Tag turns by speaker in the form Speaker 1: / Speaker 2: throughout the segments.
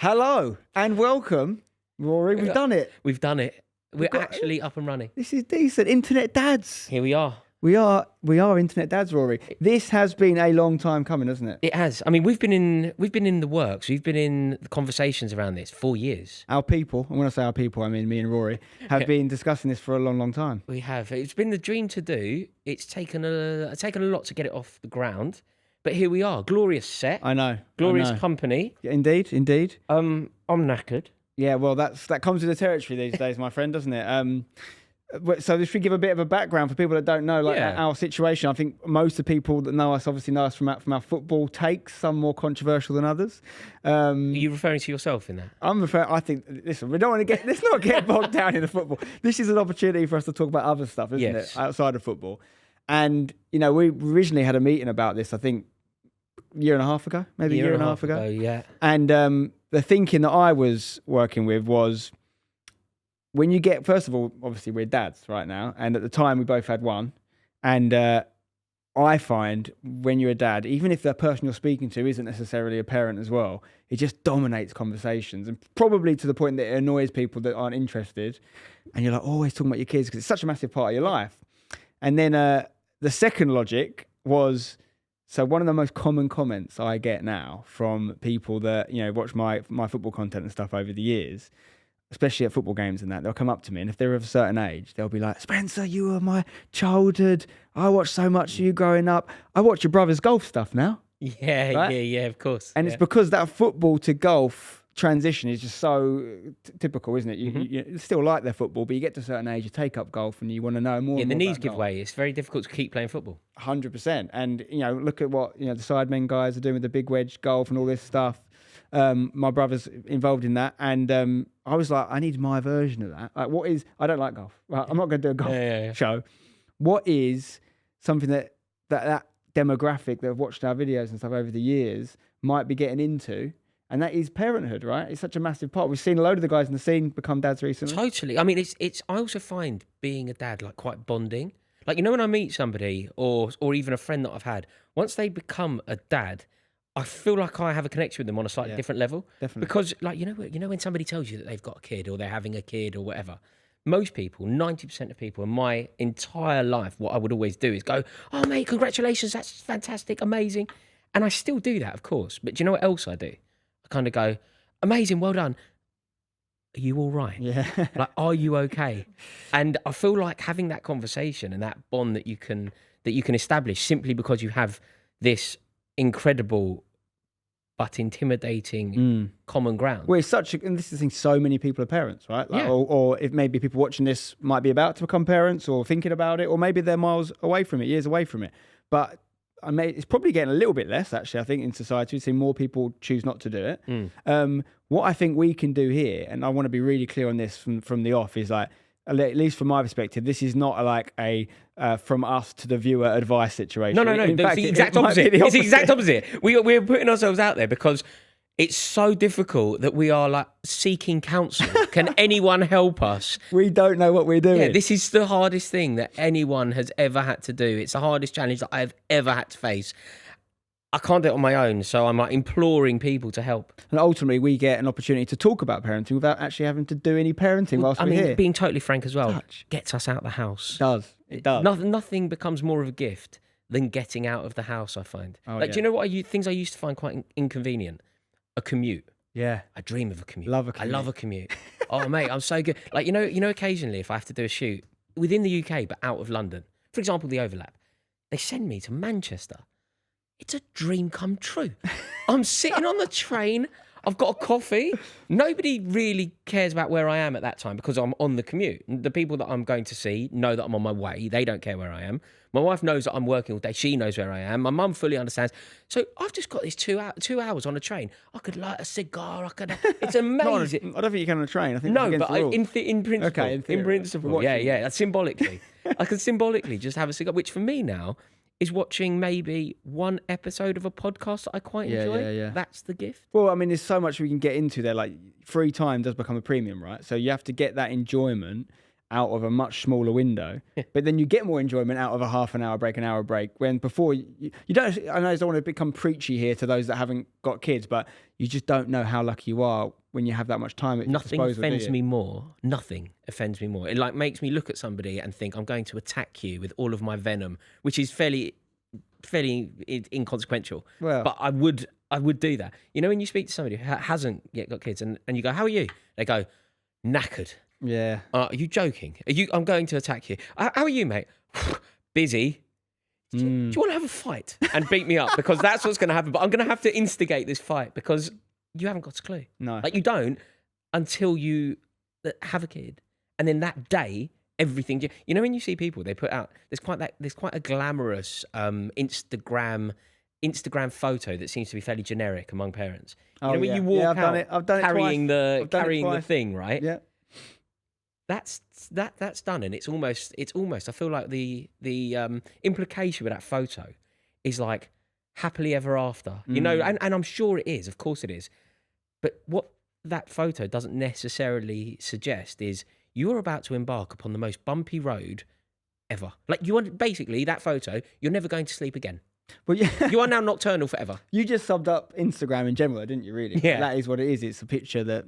Speaker 1: Hello and welcome, Rory. We've done it.
Speaker 2: We've done it. We're actually up and running.
Speaker 1: This is decent. Internet dads.
Speaker 2: Here we are.
Speaker 1: We are internet dads, Rory. This has been a long time coming, hasn't it?
Speaker 2: It has. I mean, we've been in the works. We've been in the conversations around this 4 years.
Speaker 1: Our people, and when I say our people, I mean me and Rory, have been discussing this for a long, long time.
Speaker 2: We have. It's been the dream to do. It's taken a lot to get it off the ground, but here we are. Glorious set.
Speaker 1: I know.
Speaker 2: Glorious company.
Speaker 1: Yeah, indeed.
Speaker 2: I'm knackered.
Speaker 1: Yeah, well, that comes with the territory these days, my friend, doesn't it? So if we give a bit of a background for people that don't know, our situation, I think most of the people that know us obviously know us from our football takes, some more controversial than others.
Speaker 2: Are you referring to yourself in that?
Speaker 1: I think, listen, we don't want to let's not get bogged down in the football. This is an opportunity for us to talk about other stuff, isn't it? Outside of football. And, we originally had a meeting about this, I think, a year and a half ago.
Speaker 2: Yeah.
Speaker 1: And the thinking that I was working with was, when you get, first of all, obviously we're dads right now, and at the time we both had one, and I find when you're a dad, even if the person you're speaking to isn't necessarily a parent as well, it just dominates conversations, and probably to the point that it annoys people that aren't interested, and you're like always talking about your kids because it's such a massive part of your life. And then the second logic was, so one of the most common comments I get now from people that watch my football content and stuff over the years, especially at football games and that, they'll come up to me, and if they're of a certain age, they'll be like, Spencer, you were my childhood. I watched so much of you growing up. I watch your brother's golf stuff now.
Speaker 2: Yeah, right? yeah, of course.
Speaker 1: And it's because that football to golf transition is just so typical, isn't it? You still like their football, but you get to a certain age, you take up golf and you want to know more.
Speaker 2: Yeah, the knees give way. It's very difficult to keep playing football.
Speaker 1: 100%. And, look at what, the sidemen guys are doing with the big wedge golf and all this stuff. My brother's involved in that, and I was like, I need my version of that. Like, what is? I don't like golf. Right? I'm not going to do a golf show. What is something that demographic that have watched our videos and stuff over the years might be getting into? And that is parenthood, right? It's such a massive part. We've seen a load of the guys in the scene become dads recently.
Speaker 2: Totally. I mean, it's. I also find being a dad quite bonding. Like, when I meet somebody or even a friend that I've had, once they become a dad, I feel like I have a connection with them on a slightly different level.
Speaker 1: Definitely.
Speaker 2: Because, when somebody tells you that they've got a kid or they're having a kid or whatever, most people, 90% of people in my entire life, what I would always do is go, oh, mate, congratulations, that's fantastic, amazing. And I still do that, of course. But do you know what else I do? I kind of go, amazing, well done. Are you all right?
Speaker 1: Yeah.
Speaker 2: Are you okay? And I feel like having that conversation and that bond that you can establish simply because you have this incredible but intimidating common ground.
Speaker 1: Well, and this is the thing, so many people are parents, right? Or if maybe people watching this might be about to become parents or thinking about it, or maybe they're miles away from it, years away from it. But it's probably getting a little bit less, actually, I think, in society. We've seen more people choose not to do it. What I think we can do here, and I want to be really clear on this from the off, is at least from my perspective, this is not a from us to the viewer advice situation.
Speaker 2: No. It's the exact opposite. It's the exact opposite. We're putting ourselves out there because it's so difficult that we are seeking counsel. Can anyone help us?
Speaker 1: We don't know what we're doing.
Speaker 2: Yeah, this is the hardest thing that anyone has ever had to do. It's the hardest challenge that I've ever had to face. I can't do it on my own, so I'm imploring people to help.
Speaker 1: And ultimately, we get an opportunity to talk about parenting without actually having to do any parenting whilst we're here.
Speaker 2: Being totally frank as well, gets us out of the house.
Speaker 1: It does.
Speaker 2: Nothing becomes more of a gift than getting out of the house, I find. Do you know what things I used to find quite inconvenient? A commute.
Speaker 1: Yeah.
Speaker 2: I dream of a commute.
Speaker 1: Love a commute.
Speaker 2: I love a commute. Oh, mate, I'm so good. Occasionally if I have to do a shoot within the UK but out of London, for example, the overlap, they send me to Manchester. It's a dream come true. I'm sitting on the train. I've got a coffee. Nobody really cares about where I am at that time because I'm on the commute. The people that I'm going to see know that I'm on my way. They don't care where I am. My wife knows that I'm working all day. She knows where I am. My mum fully understands. So I've just got this 2 hours on a train. I could light a cigar. It's amazing.
Speaker 1: I don't think you can on a train. I think
Speaker 2: no, but in principle.
Speaker 1: Okay, in
Speaker 2: principle. Yeah. Symbolically. I can symbolically just have a cigar, which for me now is watching maybe one episode of a podcast that I quite enjoy.
Speaker 1: Yeah.
Speaker 2: That's the gift.
Speaker 1: Well, I mean, there's so much we can get into there. Free time does become a premium, right? So you have to get that enjoyment. out of a much smaller window, but then you get more enjoyment out of a half an hour break, an hour break. When before you don't, I know I don't want to become preachy here to those that haven't got kids, but you just don't know how lucky you are when you have that much time at your disposal.
Speaker 2: Nothing offends me more. Nothing offends me more. It like makes me look at somebody and think I'm going to attack you with all of my venom, which is fairly inconsequential.
Speaker 1: Well,
Speaker 2: but I would do that. You know, when you speak to somebody who hasn't yet got kids and you go, "How are you?" They go, "Knackered."
Speaker 1: yeah.
Speaker 2: Are you joking? I'm going to attack you. How are you, mate? Busy. Do you want to have a fight and beat me up? Because that's what's going to happen. But I'm going to have to instigate this fight because you haven't got a clue.
Speaker 1: No.
Speaker 2: Like you don't until you have a kid. And then that day, everything. You know, when you see people, they put out, there's quite a glamorous Instagram photo that seems to be fairly generic among parents. You know, when you walk out
Speaker 1: I've done it
Speaker 2: carrying
Speaker 1: twice.
Speaker 2: the thing, right?
Speaker 1: Yeah.
Speaker 2: That's done, and it's almost. I feel like the implication with that photo is like happily ever after, you know, and I'm sure it is. Of course it is, but what that photo doesn't necessarily suggest is you're about to embark upon the most bumpy road ever. Like basically that photo, you're never going to sleep again.
Speaker 1: Well, yeah.
Speaker 2: You are now nocturnal forever.
Speaker 1: You just subbed up Instagram in general, didn't you? Really?
Speaker 2: Yeah.
Speaker 1: That is what it is. It's a picture that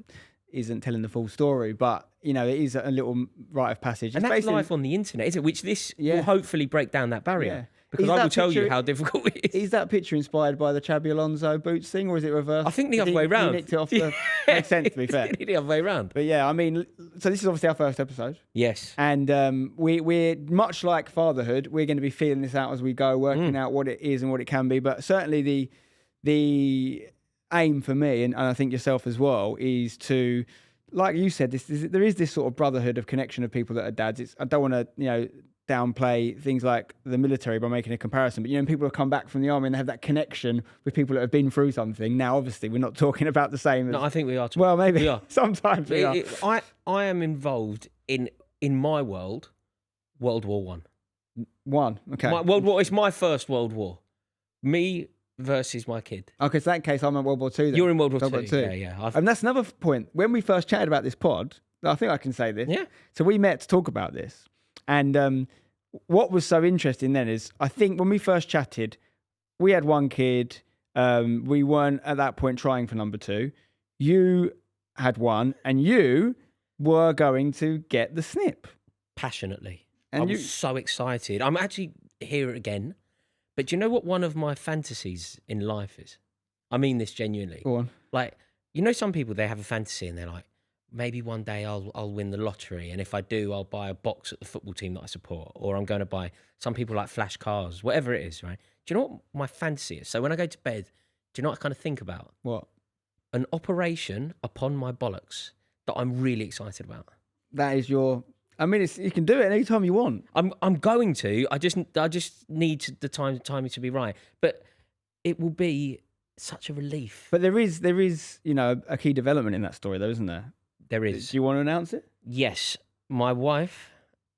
Speaker 1: isn't telling the full story, but you know, it is a little rite of passage.
Speaker 2: And
Speaker 1: It's
Speaker 2: that's
Speaker 1: basically
Speaker 2: life on the internet, isn't it? Which this will hopefully break down that barrier.
Speaker 1: Yeah.
Speaker 2: Because
Speaker 1: Is
Speaker 2: I
Speaker 1: that
Speaker 2: will tell you
Speaker 1: picture-
Speaker 2: how difficult it is.
Speaker 1: Is that picture inspired by the Chabi Alonso boots thing, or is it reversed?
Speaker 2: I think the other way round.
Speaker 1: He nicked it off the... Makes sense, to be fair.
Speaker 2: The other way round.
Speaker 1: But yeah, I mean, so this is obviously our first episode.
Speaker 2: Yes.
Speaker 1: And we're much like fatherhood. We're going to be feeling this out as we go, working out what it is and what it can be. But certainly the aim for me, and I think yourself as well, is to, like you said, there is this sort of brotherhood of connection of people that are dads. I don't want to, downplay things like the military by making a comparison, but people have come back from the army and they have that connection with people that have been through something. Now, obviously, we're not talking about the same.
Speaker 2: No, I think we are.
Speaker 1: Well, maybe
Speaker 2: we are.
Speaker 1: Sometimes we are.
Speaker 2: I am involved in my world, World War One.
Speaker 1: One, okay.
Speaker 2: My World War. It's my first World War. Me versus my kid.
Speaker 1: Okay, so in that case, I'm in World War Two. Then.
Speaker 2: You're in World War
Speaker 1: War
Speaker 2: Two.
Speaker 1: Two.
Speaker 2: Yeah.
Speaker 1: And that's another point. When we first chatted about this pod, I think I can say this.
Speaker 2: Yeah.
Speaker 1: So we met to talk about this, and what was so interesting then is I think when we first chatted, we had one kid. We weren't at that point trying for number two. You had one, and you were going to get the SNIP.
Speaker 2: Passionately.
Speaker 1: And
Speaker 2: I was so excited. I'm actually here again. But do you know what one of my fantasies in life is? I mean this genuinely.
Speaker 1: Go on.
Speaker 2: Like, some people, they have a fantasy and they're like, maybe one day I'll win the lottery, and if I do, I'll buy a box at the football team that I support, or I'm going to buy, some people like flash cars, whatever it is, right? Do you know what my fantasy is? So when I go to bed, do you know what I kind of think about?
Speaker 1: What?
Speaker 2: An operation upon my bollocks that I'm really excited about.
Speaker 1: That is your... I mean, you can do it anytime you want.
Speaker 2: I'm going to. I just need the timing to be right. But it will be such a relief.
Speaker 1: But there is a key development in that story, though, isn't there?
Speaker 2: There is.
Speaker 1: Do you want to announce it?
Speaker 2: Yes. My wife,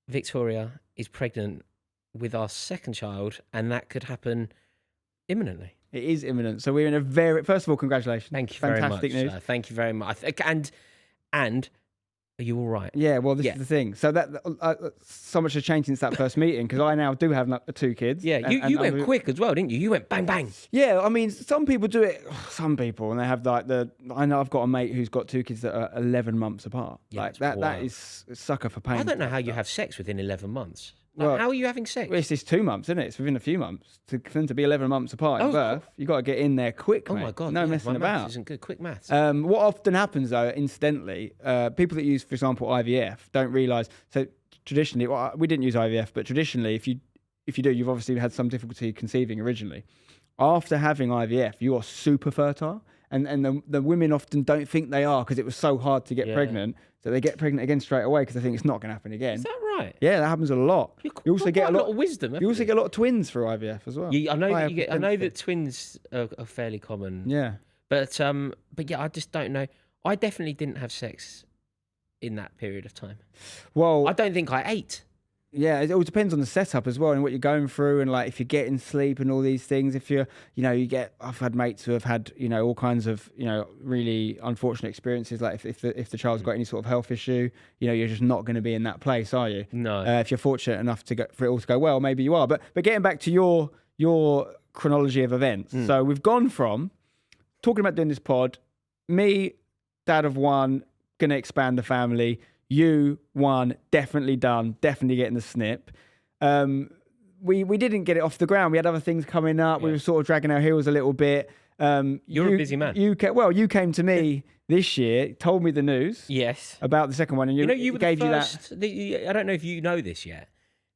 Speaker 2: Victoria, is pregnant with our second child, and that could happen imminently.
Speaker 1: It is imminent. So we're in a very... First of all, congratulations.
Speaker 2: Thank you very much.
Speaker 1: Fantastic news.
Speaker 2: Thank you very much. And are you all right?
Speaker 1: Yeah, well, this is the thing. So so much has changed since that first meeting, because I now do have two kids.
Speaker 2: Yeah, you went quick as well, didn't you? You went bang, bang.
Speaker 1: Yeah, I mean, some people do it, and they have I know I've got a mate who's got two kids that are 11 months apart.
Speaker 2: Yeah,
Speaker 1: like that is a sucker for pain.
Speaker 2: I don't know how you have sex within 11 months.
Speaker 1: Well,
Speaker 2: how are you having sex?
Speaker 1: Well, it's 2 months, isn't it? It's within a few months. For them to be 11 months apart at birth, you got to get in there quick, mate.
Speaker 2: Oh my God.
Speaker 1: No messing
Speaker 2: my
Speaker 1: about.
Speaker 2: Maths isn't good. Quick maths.
Speaker 1: What often happens, though, incidentally, people that use, for example, IVF don't realise. So traditionally, we didn't use IVF, but traditionally, if you do, you've obviously had some difficulty conceiving originally. After having IVF, you are super fertile. And the women often don't think they are, because it was so hard to get pregnant. So they get pregnant again straight away because they think it's not going to happen again.
Speaker 2: Is that right?
Speaker 1: Yeah, that happens a lot.
Speaker 2: You also get a lot of wisdom.
Speaker 1: You also get a lot of twins through IVF as well.
Speaker 2: I know that twins are fairly common.
Speaker 1: Yeah.
Speaker 2: But yeah, I just don't know. I definitely didn't have sex in that period of time.
Speaker 1: Well,
Speaker 2: I don't think I ate.
Speaker 1: Yeah, it all depends on the setup as well and what you're going through, and like if you're getting sleep and all these things. If you're, I've had mates who have had, all kinds of, really unfortunate experiences. Like if the child's got any sort of health issue, you're just not going to be in that place, are you?
Speaker 2: No.
Speaker 1: If you're fortunate enough for it all to go well, maybe you are. But getting back to your chronology of events, so we've gone from talking about doing this pod, me, dad of one, going to expand the family. You, one, definitely done, definitely getting the SNIP. We didn't get it off the ground. We had other things coming up. Yeah. We were sort of dragging our heels a little bit.
Speaker 2: You're a busy man.
Speaker 1: You came to me this year, told me the news.
Speaker 2: Yes.
Speaker 1: About the second one, and
Speaker 2: you were
Speaker 1: gave
Speaker 2: the first, I don't know if you know this yet,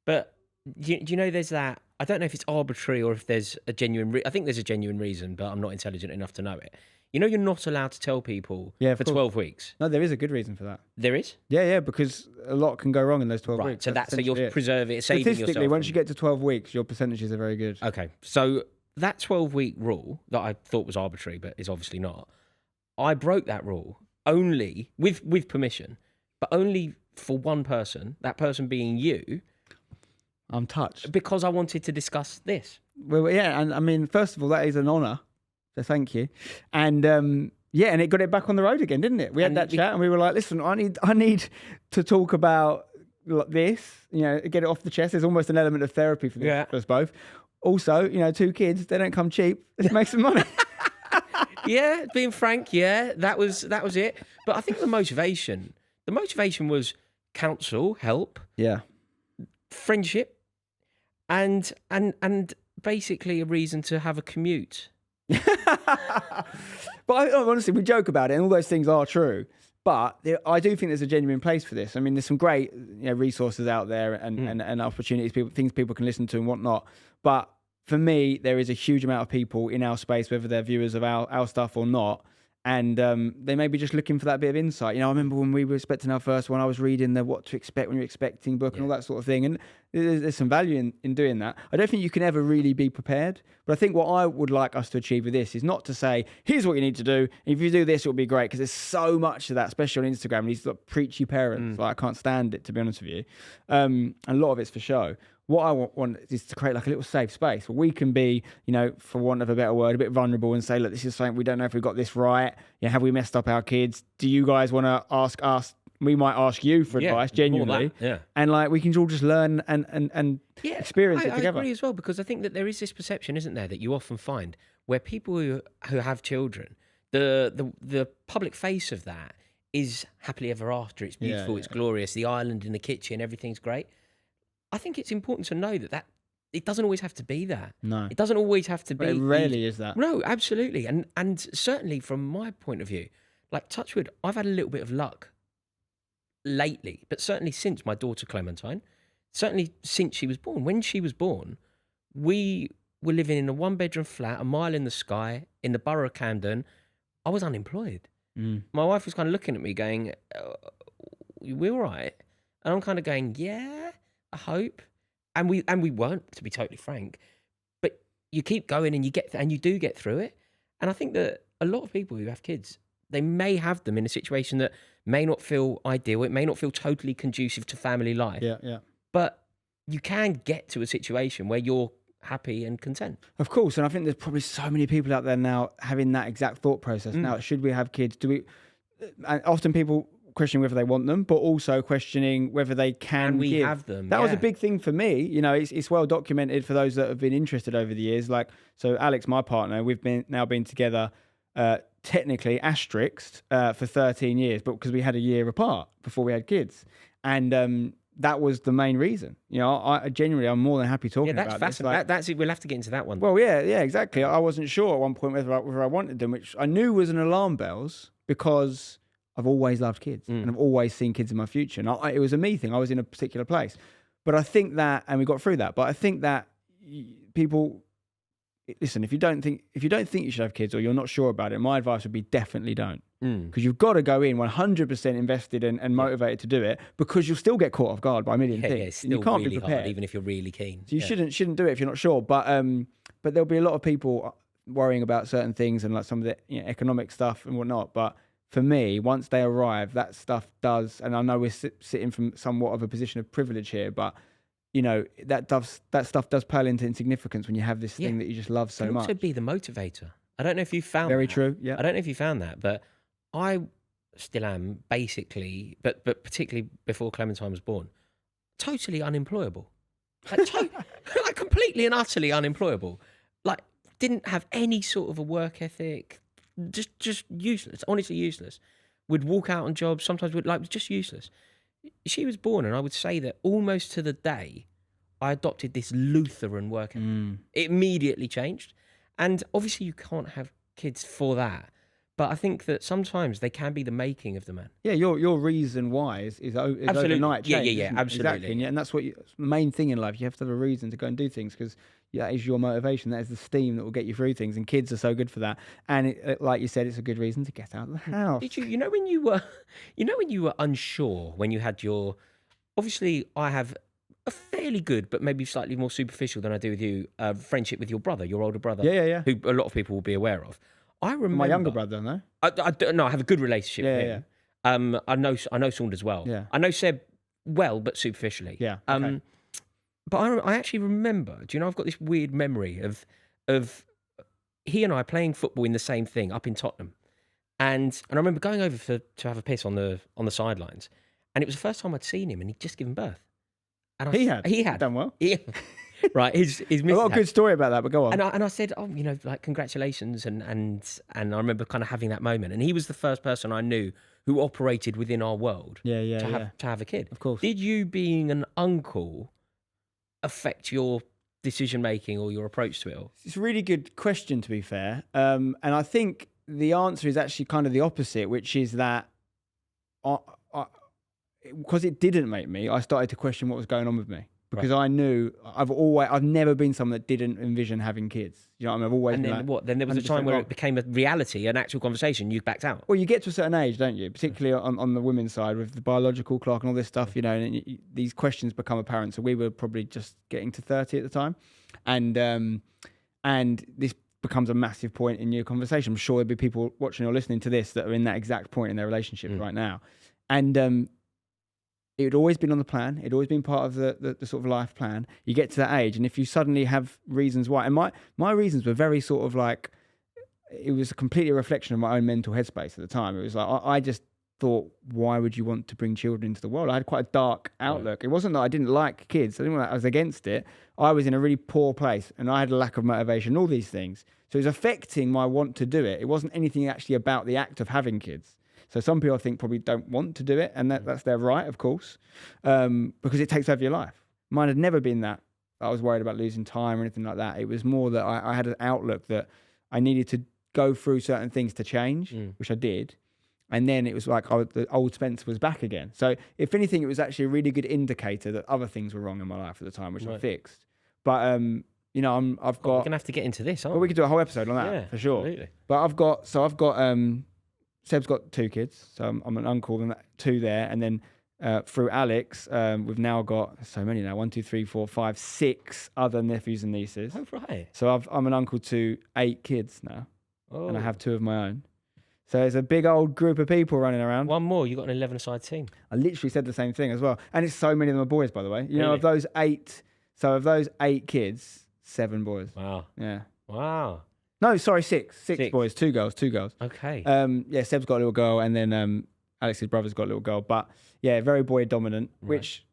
Speaker 2: but do you know there's that? I don't know if it's arbitrary or if there's a genuine. I think there's a genuine reason, but I'm not intelligent enough to know it. You're not allowed to tell people for 12 weeks.
Speaker 1: No, there is a good reason for that.
Speaker 2: There is?
Speaker 1: Yeah, because a lot can go wrong in those 12 weeks.
Speaker 2: So you're preserving it, saving yourself.
Speaker 1: Statistically, once you get to 12 weeks, your percentages are very good.
Speaker 2: Okay, so that 12-week rule that I thought was arbitrary, but is obviously not, I broke that rule only, with permission, but only for one person, that person being you.
Speaker 1: I'm touched.
Speaker 2: Because I wanted to discuss this.
Speaker 1: Well, yeah, and I mean, first of all, that is an honour. So thank you. And and it got it back on the road again, didn't it? We had that chat and we were like, listen, I need to talk about this, get it off the chest. There's almost an element of therapy for us both. Also, 2 kids, they don't come cheap. Let's make some money.
Speaker 2: Yeah, being frank, that was it. But I think the motivation was counsel, help, friendship, and basically a reason to have a commute.
Speaker 1: But honestly, we joke about it, and all those things are true. But I do think there's a genuine place for this. I mean, there's some great resources out there and opportunities, things people can listen to and whatnot. But for me, there is a huge amount of people in our space, whether they're viewers of our stuff or not, and they may be just looking for that bit of insight. I remember when we were expecting our first one, I was reading the What to Expect When You're Expecting book and all that sort of thing. And there's some value in doing that. I don't think you can ever really be prepared. But I think what I would like us to achieve with this is not to say, here's what you need to do. If you do this, it'll be great. Because there's so much of that, especially on Instagram. These preachy parents. Like, I can't stand it, to be honest with you. And a lot of it's for show. What I want is to create like a little safe space where we can be, for want of a better word, a bit vulnerable and say, look, this is something we don't know if we got this right. Have we messed up our kids? Do you guys want to ask us? We might ask you for advice, genuinely. And like we can all just learn and experience it together. I
Speaker 2: agree as well, because I think that there is this perception, isn't there, that you often find where people who have children, the public face of that is happily ever after. It's beautiful, it's glorious, the island in the kitchen, everything's great. I think it's important to know that it doesn't always have to be that.
Speaker 1: No.
Speaker 2: It doesn't always have to be.
Speaker 1: But it rarely is that.
Speaker 2: No, absolutely. And certainly from my point of view, like touch wood, I've had a little bit of luck lately, but certainly since my daughter Clementine, certainly since she was born. When she was born, we were living in a 1-bedroom flat, a mile in the sky, in the borough of Camden. I was unemployed. My wife was kind of looking at me going, we all right? And I'm kind of going, yeah, I hope. And we weren't, to be totally frank. But you keep going and you do get through it. And I think that a lot of people who have kids, they may have them in a situation that may not feel ideal. It may not feel totally conducive to family life.
Speaker 1: Yeah.
Speaker 2: But you can get to a situation where you're happy and content.
Speaker 1: Of course. And I think there's probably so many people out there now having that exact thought process. Now, should we have kids? And often people question whether they want them, but also questioning whether they can give.
Speaker 2: Have them.
Speaker 1: That was a big thing for me. It's well documented for those that have been interested over the years. Like, so Alex, my partner, we've been together, technically asterisked for 13 years, but because we had a year apart before we had kids. And that was the main reason. I genuinely, I'm more than happy talking about this.
Speaker 2: That's fascinating. That's it. We'll have to get into that one.
Speaker 1: Well, yeah, exactly. I wasn't sure at one point whether I wanted them, which I knew was an alarm bells because I've always loved kids and I've always seen kids in my future. And it was a me thing. I was in a particular place. But I think that, and we got through that, but I think that people, listen, if you don't think you should have kids or you're not sure about it, my advice would be definitely don't. Because you've got to go in 100% invested and motivated to do it, because you'll still get caught off guard by a million things.
Speaker 2: It's still
Speaker 1: you can't
Speaker 2: really
Speaker 1: be prepared,
Speaker 2: hard, even if you're really keen.
Speaker 1: So you shouldn't do it if you're not sure. But there'll be a lot of people worrying about certain things and like some of the economic stuff and whatnot. But for me, once they arrive, that stuff does, and I know we're sitting from somewhat of a position of privilege here, but you know, that stuff does pale into insignificance when you have this thing that you just love so
Speaker 2: Can
Speaker 1: much.
Speaker 2: also be the motivator. I don't know if you found
Speaker 1: Very
Speaker 2: that.
Speaker 1: true. Yeah.
Speaker 2: I don't know if you found that, but I still am basically, but particularly before Clementine was born, totally unemployable. Like, like completely and utterly unemployable. Like, didn't have any sort of a work ethic. Just useless. Honestly, useless. Would walk out on jobs. Sometimes would just useless. She was born, and I would say that almost to the day, I adopted this Lutheran work ethic. It immediately changed. And obviously you can't have kids for that. But I think that sometimes they can be the making of the man.
Speaker 1: Yeah, your reason why is overnight change.
Speaker 2: Yeah, absolutely.
Speaker 1: Exactly. And that's it's the main thing in life. You have to have a reason to go and do things because that is your motivation. That is the steam that will get you through things. And kids are so good for that. And like you said, it's a good reason to get out of the house.
Speaker 2: Did you know when you were unsure when you had your, obviously I have a fairly good, but maybe slightly more superficial than I do with you, friendship with your brother, your older brother.
Speaker 1: Yeah.
Speaker 2: Who a lot of people will be aware of. I remember
Speaker 1: My younger brother, no?
Speaker 2: No, I have a good relationship with him. I know Saunders well.
Speaker 1: Yeah.
Speaker 2: I know Seb well, but superficially.
Speaker 1: Yeah. Okay.
Speaker 2: But I actually remember. Do you know? I've got this weird memory of he and I playing football in the same thing up in Tottenham, and I remember going over to have a piss on the sidelines, and it was the first time I'd seen him, and he'd just given birth. And
Speaker 1: he had
Speaker 2: done
Speaker 1: well.
Speaker 2: Yeah. Right, his
Speaker 1: a lot of good story about that, but go on.
Speaker 2: And I said, oh, you know, like congratulations, and I remember kind of having that moment. And he was the first person I knew who operated within our world. To have a kid.
Speaker 1: Of course.
Speaker 2: Did you being an uncle affect your decision making or your approach to it all?
Speaker 1: It's a really good question, to be fair. And I think the answer is actually kind of the opposite, which is that because it didn't make me, I started to question what was going on with me. Because I knew I've never been someone that didn't envision having kids. You know what I mean? I've always
Speaker 2: and
Speaker 1: been
Speaker 2: then
Speaker 1: like,
Speaker 2: what? Then there was a time where it became a reality, an actual conversation. You backed out.
Speaker 1: Well, you get to a certain age, don't you? Particularly on the women's side with the biological clock and all this stuff. You know, and these questions become apparent. So we were probably just getting to 30 at the time, and this becomes a massive point in your conversation. I'm sure there'll be people watching or listening to this that are in that exact point in their relationship right now, and it had always been on the plan. It'd always been part of the sort of life plan. You get to that age, and if you suddenly have reasons why, and my reasons were very sort of like, it was completely a reflection of my own mental headspace at the time. It was like, I just thought, why would you want to bring children into the world? I had quite a dark outlook. It wasn't that I didn't like kids. I was against it. I was in a really poor place, and I had a lack of motivation, all these things. So it was affecting my want to do it. It wasn't anything actually about the act of having kids. So some people I think probably don't want to do it, and that's their right, of course, because it takes over your life. Mine had never been that. I was worried about losing time or anything like that. It was more that I had an outlook that I needed to go through certain things to change, which I did. And then it was like the old Spencer was back again. So if anything, it was actually a really good indicator that other things were wrong in my life at the time, which I fixed. But you know, I've got.
Speaker 2: We're gonna have to get into this, aren't
Speaker 1: we? We could do a whole episode on that for sure.
Speaker 2: Absolutely.
Speaker 1: But I've got. Seb's got 2 kids, so I'm an uncle, and 2 there, and then through Alex, we've now got so many now: 1, 2, 3, 4, 5, 6 other nephews and nieces.
Speaker 2: Oh, right.
Speaker 1: So I'm an uncle to 8 kids now, and I have 2 of my own. So it's a big old group of people running around.
Speaker 2: One more, you got an 11-a-side team.
Speaker 1: I literally said the same thing as well, and it's so many of them are boys, by the way. You know,
Speaker 2: Really?
Speaker 1: of those 8 kids, 7 boys.
Speaker 2: Wow.
Speaker 1: Yeah.
Speaker 2: Wow.
Speaker 1: No, sorry, 6 boys, 2 girls.
Speaker 2: Okay.
Speaker 1: Yeah, Seb's got a little girl, and then Alex's brother's got a little girl. But yeah, very boy dominant, which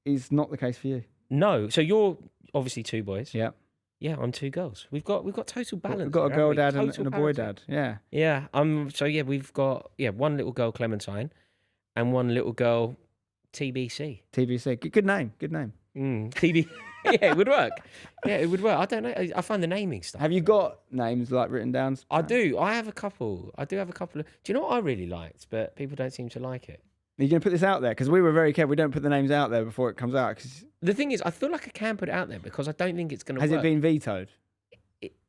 Speaker 1: is not the case for you.
Speaker 2: No. So you're obviously 2 boys.
Speaker 1: Yeah.
Speaker 2: Yeah, I'm 2 girls. We've got total balance.
Speaker 1: We've got a
Speaker 2: there,
Speaker 1: girl
Speaker 2: haven't we?
Speaker 1: dad and a boy dad. Yeah.
Speaker 2: Yeah. So yeah, we've got one little girl Clementine, and one little girl TBC.
Speaker 1: TBC. Good name.
Speaker 2: TB. Yeah, it would work. Yeah, it would work. I don't know. I find the naming stuff.
Speaker 1: Have you got names like written down?
Speaker 2: I do. I have a couple. Do you know what I really liked, but people don't seem to like it?
Speaker 1: Are you going to put this out there? Because we were very careful. We don't put the names out there before it comes out. Cause
Speaker 2: the thing is, I feel like I can put it out there because I don't think it's going to work.
Speaker 1: Has it been vetoed?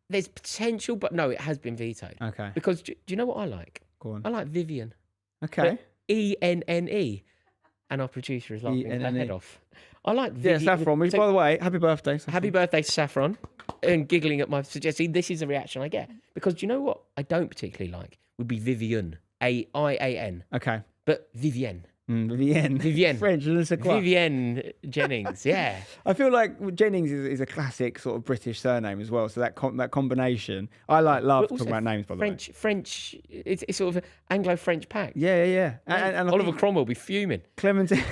Speaker 2: There's potential, but no, it has been vetoed.
Speaker 1: Okay.
Speaker 2: Because do you know what I like?
Speaker 1: Go on.
Speaker 2: I like Vivian.
Speaker 1: Okay.
Speaker 2: ENNE. And our producer is laughing her head off. I like Vivian.
Speaker 1: Yeah, Saffron. Which, by the way, happy birthday. Saffron.
Speaker 2: Happy birthday, Saffron. And giggling at my suggestion. This is the reaction I get. Because do you know what I don't particularly like? Would be Vivian. AIAN.
Speaker 1: Okay.
Speaker 2: But Vivienne.
Speaker 1: Vivienne. French, je ne sais quoi.
Speaker 2: Vivienne Jennings, yeah.
Speaker 1: I feel like Jennings is a classic sort of British surname as well. So that combination, I love talking about names, by the way.
Speaker 2: French, it's sort of an Anglo-French pact.
Speaker 1: Yeah. And
Speaker 2: Oliver Cromwell will be fuming.
Speaker 1: Clementine,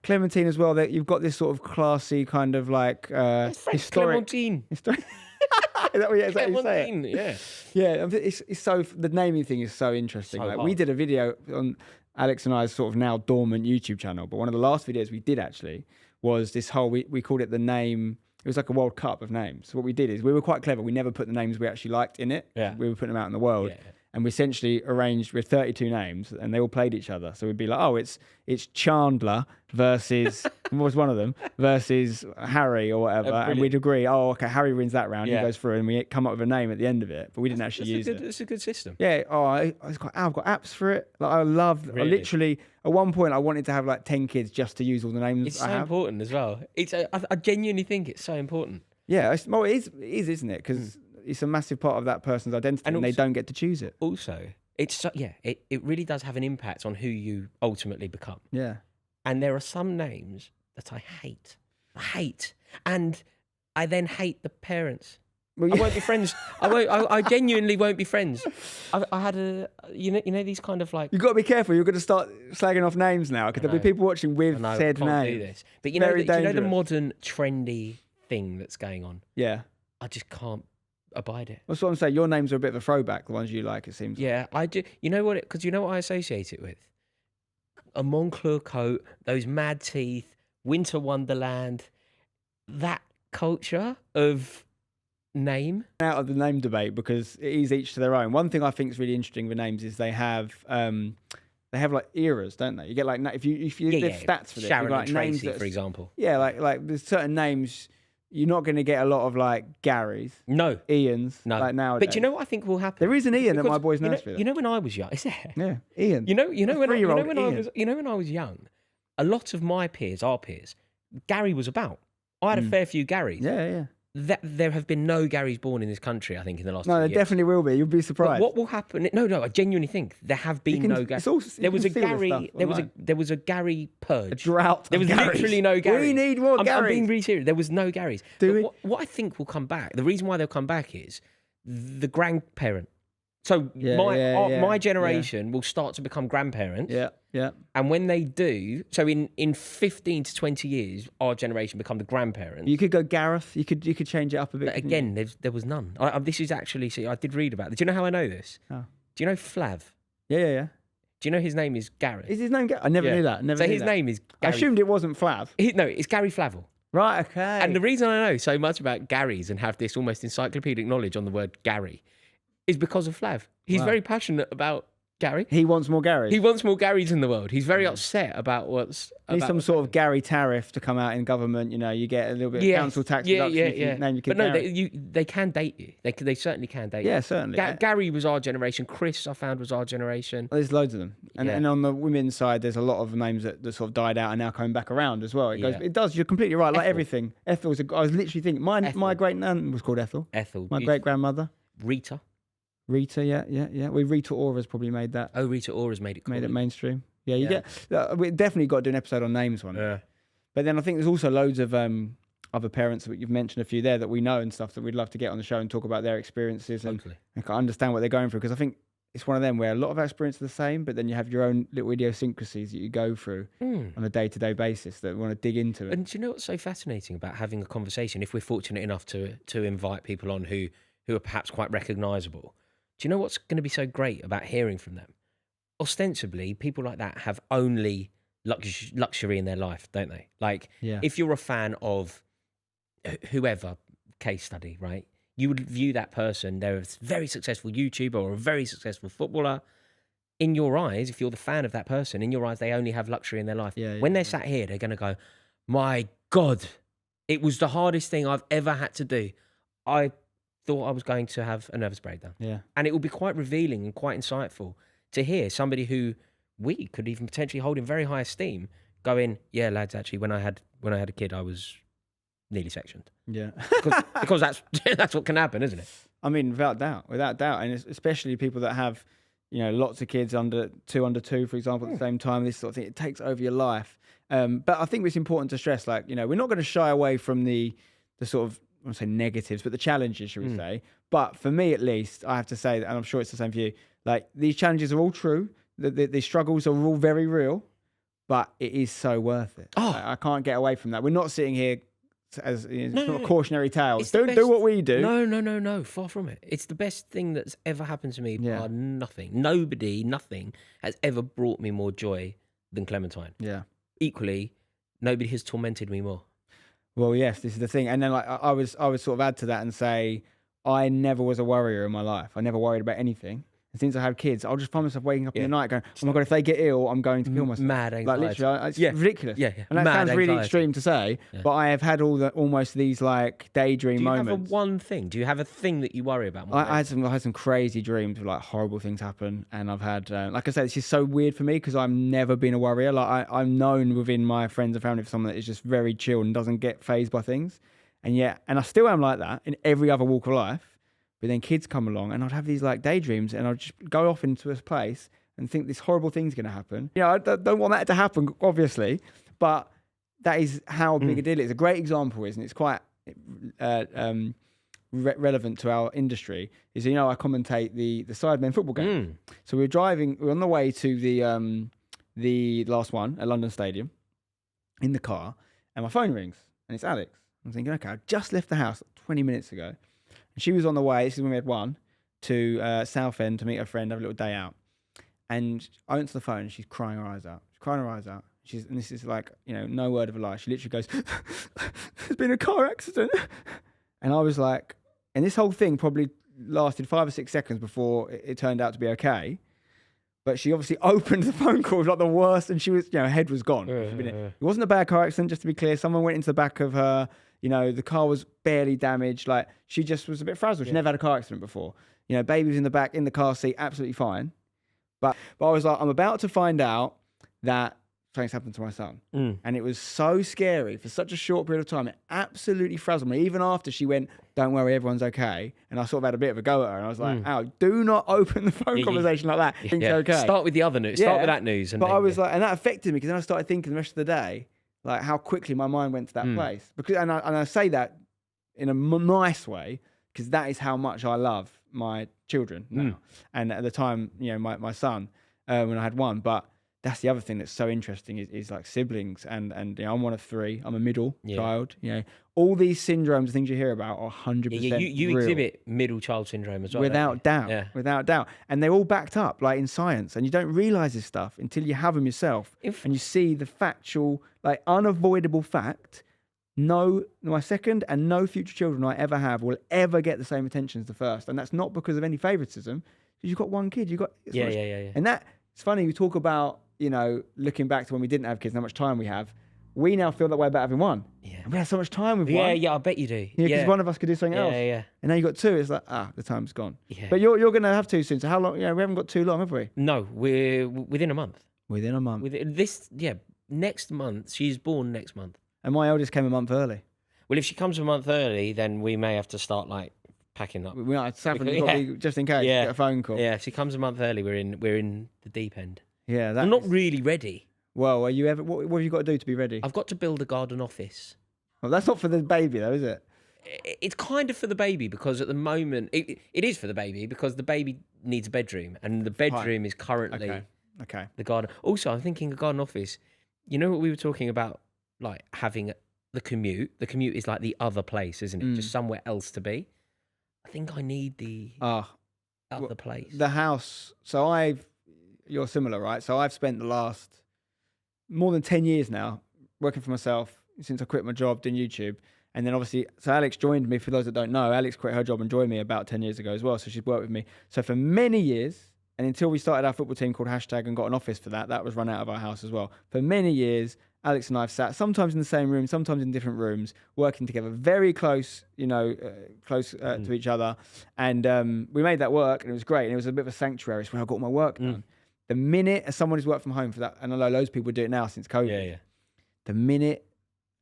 Speaker 1: Clementine as well. That you've got this sort of classy kind of like historic.
Speaker 2: Clementine.
Speaker 1: Is that what you say? Yeah. It's so, the naming thing is so interesting.
Speaker 2: So
Speaker 1: like,
Speaker 2: hard.
Speaker 1: we did a video on Alex and I's sort of now dormant YouTube channel, but one of the last videos we did actually was this whole, we called it the name. It was like a World Cup of names. So what we did is we were quite clever. We never put the names we actually liked in it.
Speaker 2: Yeah.
Speaker 1: We were putting them out in the world.
Speaker 2: Yeah.
Speaker 1: And we essentially arranged with 32 names, and they all played each other. So we'd be like, oh, it's Chandler versus what was one of them versus Harry or whatever, and we'd agree. Oh, okay, Harry wins that round.
Speaker 2: Yeah.
Speaker 1: He goes through, and we come up with a name at the end of it, but we didn't actually use it.
Speaker 2: It's a good system.
Speaker 1: Yeah. Oh, I've got apps for it. Like I love.
Speaker 2: Really?
Speaker 1: Literally, at one point, I wanted to have like 10 kids just to use all the names.
Speaker 2: It's
Speaker 1: I
Speaker 2: so
Speaker 1: have.
Speaker 2: important as well. I genuinely think it's so important.
Speaker 1: Yeah. It is, isn't it? Because it's a massive part of that person's identity, and they don't get to choose it.
Speaker 2: Also, it really does have an impact on who you ultimately become.
Speaker 1: Yeah.
Speaker 2: And there are some names that I hate, and I then hate the parents.
Speaker 1: Well,
Speaker 2: I won't be friends. I genuinely won't be friends. I had you know these kind of like.
Speaker 1: You've got to be careful. You're going to start slagging off names now because there'll be people watching with said
Speaker 2: can't
Speaker 1: names.
Speaker 2: do this. But do you know the
Speaker 1: dangerous.
Speaker 2: modern trendy thing that's going on?
Speaker 1: Yeah.
Speaker 2: I just can't abide it.
Speaker 1: That's what I'm saying. Your names are a bit of a throwback, the ones you like, it seems.
Speaker 2: Yeah, I do. You know what? Because you know what I associate it with? A Moncler coat, those mad teeth, Winter Wonderland, that culture of name.
Speaker 1: Out of the name debate because it is each to their own. One thing I think is really interesting with names is they have like eras, don't they? You get like if you there's stats for this.
Speaker 2: Sharon
Speaker 1: like
Speaker 2: and
Speaker 1: names
Speaker 2: Tracy, for example.
Speaker 1: Yeah, like there's certain names you're not going to get a lot of like Garys,
Speaker 2: no,
Speaker 1: Ians,
Speaker 2: no.
Speaker 1: like nowadays.
Speaker 2: But you know what I think will happen?
Speaker 1: There is an Ian at my boy's nursery.
Speaker 2: You know when I was young, is there?
Speaker 1: Yeah, Ian.
Speaker 2: You know when
Speaker 1: Ian.
Speaker 2: I was young, a lot of my peers, our peers, Gary was about. I had a fair few Garys.
Speaker 1: Yeah.
Speaker 2: There have been no Garys born in this country, I think, in the last 2
Speaker 1: No,
Speaker 2: years.
Speaker 1: there definitely will be. You'll be surprised.
Speaker 2: But what will happen? No, I genuinely think there have been no Garys. There was a Gary. There was a Gary purge.
Speaker 1: A drought.
Speaker 2: There was literally no Garys.
Speaker 1: We need more Garys.
Speaker 2: I'm being really serious. There was no Garys.
Speaker 1: Do we?
Speaker 2: What I think will come back. The reason why they'll come back is the grandparent. So my generation will start to become grandparents.
Speaker 1: Yeah.
Speaker 2: And when they do, so in 15 to 20 years, our generation become the grandparents.
Speaker 1: You could go Gareth. You could change it up a bit.
Speaker 2: But again, there was none. This is actually, I did read about it. Do you know how I know this?
Speaker 1: Oh.
Speaker 2: Do you know Flav?
Speaker 1: Yeah.
Speaker 2: Do you know his name is Gareth?
Speaker 1: Is his name Gareth? I never knew that.
Speaker 2: His name is Gary.
Speaker 1: I assumed it wasn't Flav.
Speaker 2: No, it's Gary Flavel.
Speaker 1: Right, okay.
Speaker 2: And the reason I know so much about Garys and have this almost encyclopedic knowledge on the word Gary is because of Flav. He's very passionate about Gary.
Speaker 1: He wants more Garys.
Speaker 2: He wants more Garys in the world. He's very upset about what's...
Speaker 1: Need some sort of Gary tariff to come out in government. You know, you get a little bit of council tax reduction if you name your kid Gary.
Speaker 2: They can date you. They certainly can date you.
Speaker 1: Yeah, certainly.
Speaker 2: Gary was our generation. Chris, I found, was our generation.
Speaker 1: There's loads of them. And on the women's side, there's a lot of names that sort of died out and now coming back around as well. It does. You're completely right. Like everything. Ethel was I was literally thinking, my great nan was called Ethel. My great grandmother. Rita, yeah. Rita Ora's probably made that.
Speaker 2: Oh, Rita Ora's made it cool.
Speaker 1: Made it mainstream. Yeah, you get... we definitely got to do an episode on names one.
Speaker 2: Yeah.
Speaker 1: But then I think there's also loads of other parents that you've mentioned a few there that we know and stuff that we'd love to get on the show and talk about their experiences and understand what they're going through. Because I think it's one of them where a lot of our experiences are the same, but then you have your own little idiosyncrasies that you go through on a day-to-day basis that we want to dig into.
Speaker 2: And do you know what's so fascinating about having a conversation, if we're fortunate enough to invite people on who are perhaps quite recognisable? Do you know what's going to be so great about hearing from them? Ostensibly, people like that have only luxury in their life, don't they? Like, if you're a fan of whoever case study, right? You would view that person, they're a very successful YouTuber or a very successful footballer. In your eyes, if you're the fan of that person, in your eyes, they only have luxury in their life. When they're sat here, they're going to go, my God, it was the hardest thing I've ever had to do. I thought I was going to have a nervous breakdown. Yeah. And it will be quite revealing and quite insightful to hear somebody who we could even potentially hold in very high esteem going, yeah, lads, actually, when I had a kid, I was nearly sectioned. Yeah. because that's what can happen, isn't it?
Speaker 1: I mean, without doubt. And especially people that have, lots of kids under two, for example, at the same time, this sort of thing, it takes over your life. But I think it's important to stress, like, we're not going to shy away from the sort of, I won't say negatives, but the challenges, should we say. But for me, at least, I have to say, and I'm sure it's the same for you, like, these challenges are all true. The struggles are all very real, but it is so worth it.
Speaker 2: Oh.
Speaker 1: I can't get away from that. We're not sitting here as it's not a
Speaker 2: no.
Speaker 1: cautionary tale.
Speaker 2: It's
Speaker 1: Don't do what we do.
Speaker 2: No. Far from it. It's the best thing that's ever happened to me.
Speaker 1: Yeah.
Speaker 2: Nothing. Nothing has ever brought me more joy than Clementine.
Speaker 1: Yeah.
Speaker 2: Equally, nobody has tormented me more.
Speaker 1: Well, yes, this is the thing. And then, like, I would sort of add to that and say, I never was a worrier in my life. I never worried about anything. And since I had kids, I'll just find myself waking up in the night going, oh my God, if they get ill, I'm going to kill myself.
Speaker 2: Mad anxiety.
Speaker 1: Like, literally, it's ridiculous.
Speaker 2: Yeah.
Speaker 1: And that
Speaker 2: Mad
Speaker 1: sounds really
Speaker 2: anxiety.
Speaker 1: extreme to say, but I have had almost these, like, daydream moments.
Speaker 2: Do you have one thing? Do you have a thing that you worry about more?
Speaker 1: I had some crazy dreams of, like, horrible things happen. And I've had, like I said, this is so weird for me because I've never been a worrier. Like, I'm known within my friends and family for someone that is just very chill and doesn't get fazed by things. And I still am like that in every other walk of life. But then kids come along and I'd have these, like, daydreams and I'd just go off into a place and think this horrible thing's going to happen. I don't want that to happen, obviously, but that is how big a deal it is. A great example is, and it's quite relevant to our industry, is, I commentate the Sidemen football game. So we're on the way to the last one at London Stadium in the car, and my phone rings and it's Alex. I'm thinking, okay, I just left the house 20 minutes ago. And she was on the way, this is when we had won, to Southend to meet her friend, have a little day out. And I answer the phone and she's crying her eyes out. And this is like, no word of a lie. She literally goes, there's been a car accident. And I was like, and this whole thing probably lasted 5 or 6 seconds before it turned out to be okay. But she obviously opened the phone call, like the worst, and she was, her head was gone. It wasn't a bad car accident, just to be clear. Someone went into the back of her. The car was barely damaged. Like, she just was a bit frazzled. She never had a car accident before. Baby was in the back, in the car seat, absolutely fine. But I was like, I'm about to find out that something's happened to my son. And it was so scary for such a short period of time. It absolutely frazzled me. Even after she went, don't worry, everyone's okay. And I sort of had a bit of a go at her. And I was like, do not open the phone conversation like that. Things are okay.
Speaker 2: Start with the other news. Start with that news.
Speaker 1: But I was like, and that affected me because then I started thinking the rest of the day, like, how quickly my mind went to that place. And I say that in a nice way because that is how much I love my children now. And at the time, my son, when I had one. But that's the other thing that's so interesting is like siblings. And I'm one of 3. I'm a middle child. All these syndromes, things you hear about are 100%
Speaker 2: you
Speaker 1: real.
Speaker 2: exhibit middle child syndrome as well.
Speaker 1: Without doubt. And they're all backed up, like, in science. And you don't realize this stuff until you have them yourself. And you see the factual, like, unavoidable fact. No, my second and no future children I ever have will ever get the same attention as the first. And that's not because of any favoritism. Because you've got one kid.
Speaker 2: Yeah.
Speaker 1: And it's funny, we talk about, looking back to when we didn't have kids and how much time we have. We now feel that way about having one. Yeah. And we have so much time with one.
Speaker 2: Yeah, I bet you do.
Speaker 1: Because one of us could do something else.
Speaker 2: Yeah.
Speaker 1: And now you've got 2. It's like, the time's gone.
Speaker 2: Yeah.
Speaker 1: But you're going to have 2 soon. So how long? We haven't got too long, have we?
Speaker 2: No, we're within a month.
Speaker 1: Within a month.
Speaker 2: Next month. She's born next month.
Speaker 1: And my eldest came a month early.
Speaker 2: Well, if she comes a month early, then we may have to start, like, packing up.
Speaker 1: Just in case. Get a phone call.
Speaker 2: Yeah, if she comes a month early, we're in the deep end.
Speaker 1: Yeah,
Speaker 2: I'm not really ready.
Speaker 1: Well, are you ever? What have you got to do to be ready?
Speaker 2: I've got to build a garden office.
Speaker 1: Well, that's not for the baby, though, is it?
Speaker 2: It's kind of for the baby because at the moment it is for the baby because the baby needs a bedroom and the bedroom is currently the garden. Also, I'm thinking a garden office. You know what we were talking about, like having the commute. The commute is like the other place, isn't it? Just somewhere else to be. I think I need the other place.
Speaker 1: The house. So you're similar, right? So I've spent the last more than 10 years now working for myself since I quit my job doing YouTube. And then obviously, so Alex joined me. For those that don't know, Alex quit her job and joined me about 10 years ago as well. So she's worked with me. So for many years, and until we started our football team called Hashtag and got an office for that was run out of our house as well. For many years, Alex and I have sat sometimes in the same room, sometimes in different rooms, working together, very close, to each other. And we made that work and it was great. And it was a bit of a sanctuary. It's where I got all my work done. The minute, as someone who's worked from home for that, and I know loads of people do it now since COVID, the minute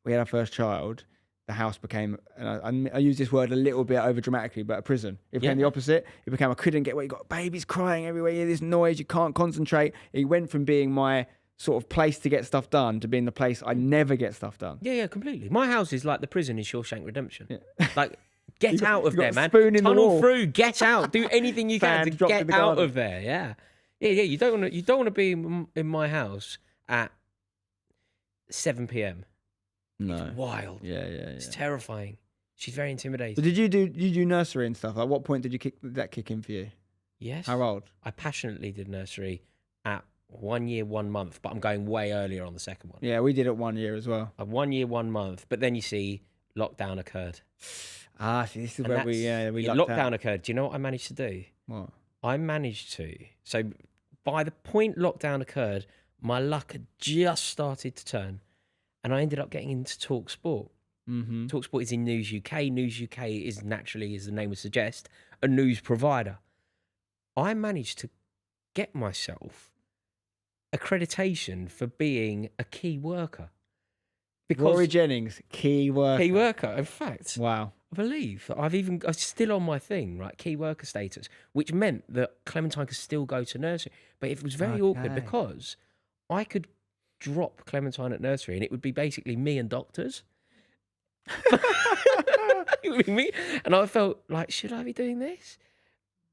Speaker 1: we had our first child, the house became, and I use this word a little bit over dramatically, but a prison. It became the opposite. It became, I couldn't get away. You got babies crying everywhere. You hear this noise. You can't concentrate. It went from being my sort of place to get stuff done to being the place I never get stuff done.
Speaker 2: Yeah, completely. My house is like the prison in Shawshank Redemption.
Speaker 1: Yeah.
Speaker 2: Like, get out of there, man.
Speaker 1: Spoon in the
Speaker 2: Tunnel
Speaker 1: wall.
Speaker 2: through. Get out. Do anything you can to
Speaker 1: Fan dropped in
Speaker 2: get
Speaker 1: the
Speaker 2: out
Speaker 1: garden.
Speaker 2: of there. Yeah. You don't want to be in my house at 7 p.m.
Speaker 1: No.
Speaker 2: It's wild.
Speaker 1: Yeah.
Speaker 2: It's terrifying. She's very intimidating.
Speaker 1: So did you do nursery and stuff? At what point did that kick in for you?
Speaker 2: Yes.
Speaker 1: How old?
Speaker 2: I passionately did nursery at 1 year, 1 month, but I'm going way earlier on the second one.
Speaker 1: Yeah, we did it 1 year as well.
Speaker 2: 1 year, 1 month, but then you see lockdown occurred.
Speaker 1: See, this is where we lucked
Speaker 2: lockdown
Speaker 1: out.
Speaker 2: occurred. Do you know what I managed to do?
Speaker 1: What?
Speaker 2: I managed to. So by the point lockdown occurred, my luck had just started to turn, and I ended up getting into Talk Sport.
Speaker 1: Mm-hmm.
Speaker 2: Talk Sport is in News UK. News UK is naturally, as the name would suggest, a news provider. I managed to get myself accreditation for being a key worker.
Speaker 1: Rory Jennings, key worker.
Speaker 2: Key worker, in fact.
Speaker 1: Wow.
Speaker 2: I believe I'm still on my thing, right? Key worker status, which meant that Clementine could still go to nursery. But it was very awkward because I could drop Clementine at nursery and it would be basically me and doctors. It would be me. And I felt like, should I be doing this?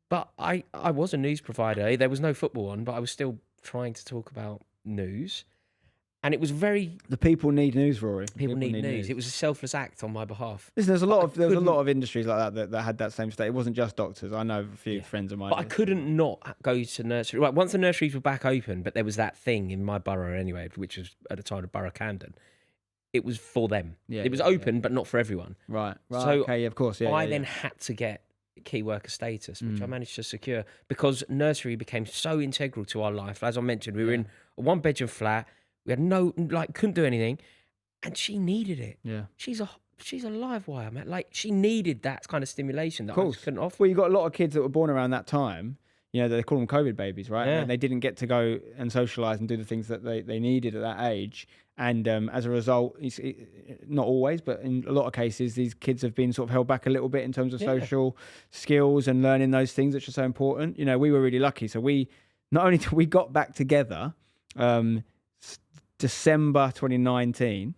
Speaker 2: But I was a news provider. There was no football on, but I was still trying to talk about news. And it was very...
Speaker 1: The people need news, Rory.
Speaker 2: People need news. It was a selfless act on my behalf.
Speaker 1: Listen, there was a lot of industries like that had that same state. It wasn't just doctors. I know a few friends of mine.
Speaker 2: But I couldn't not go to nursery. Right, once the nurseries were back open, but there was that thing in my borough anyway, which was at the time of Borough Camden. It was for them.
Speaker 1: Yeah,
Speaker 2: it was open, but not for everyone.
Speaker 1: Right.
Speaker 2: So
Speaker 1: okay, of course.
Speaker 2: I then had to get key worker status, which I managed to secure because nursery became so integral to our life. As I mentioned, we were in a one-bedroom flat. We had couldn't do anything, and she needed it.
Speaker 1: Yeah.
Speaker 2: She's a live wire, man. Like, she needed that kind of stimulation that I just couldn't offer.
Speaker 1: Well, you got a lot of kids that were born around that time. You know, they call them COVID babies, right?
Speaker 2: Yeah.
Speaker 1: And they didn't get to go and socialise and do the things that they needed at that age. And as a result, not always, but in a lot of cases, these kids have been sort of held back a little bit in terms of social skills and learning those things, which are so important. You know, we were really lucky. So not only did we got back together, December 2019.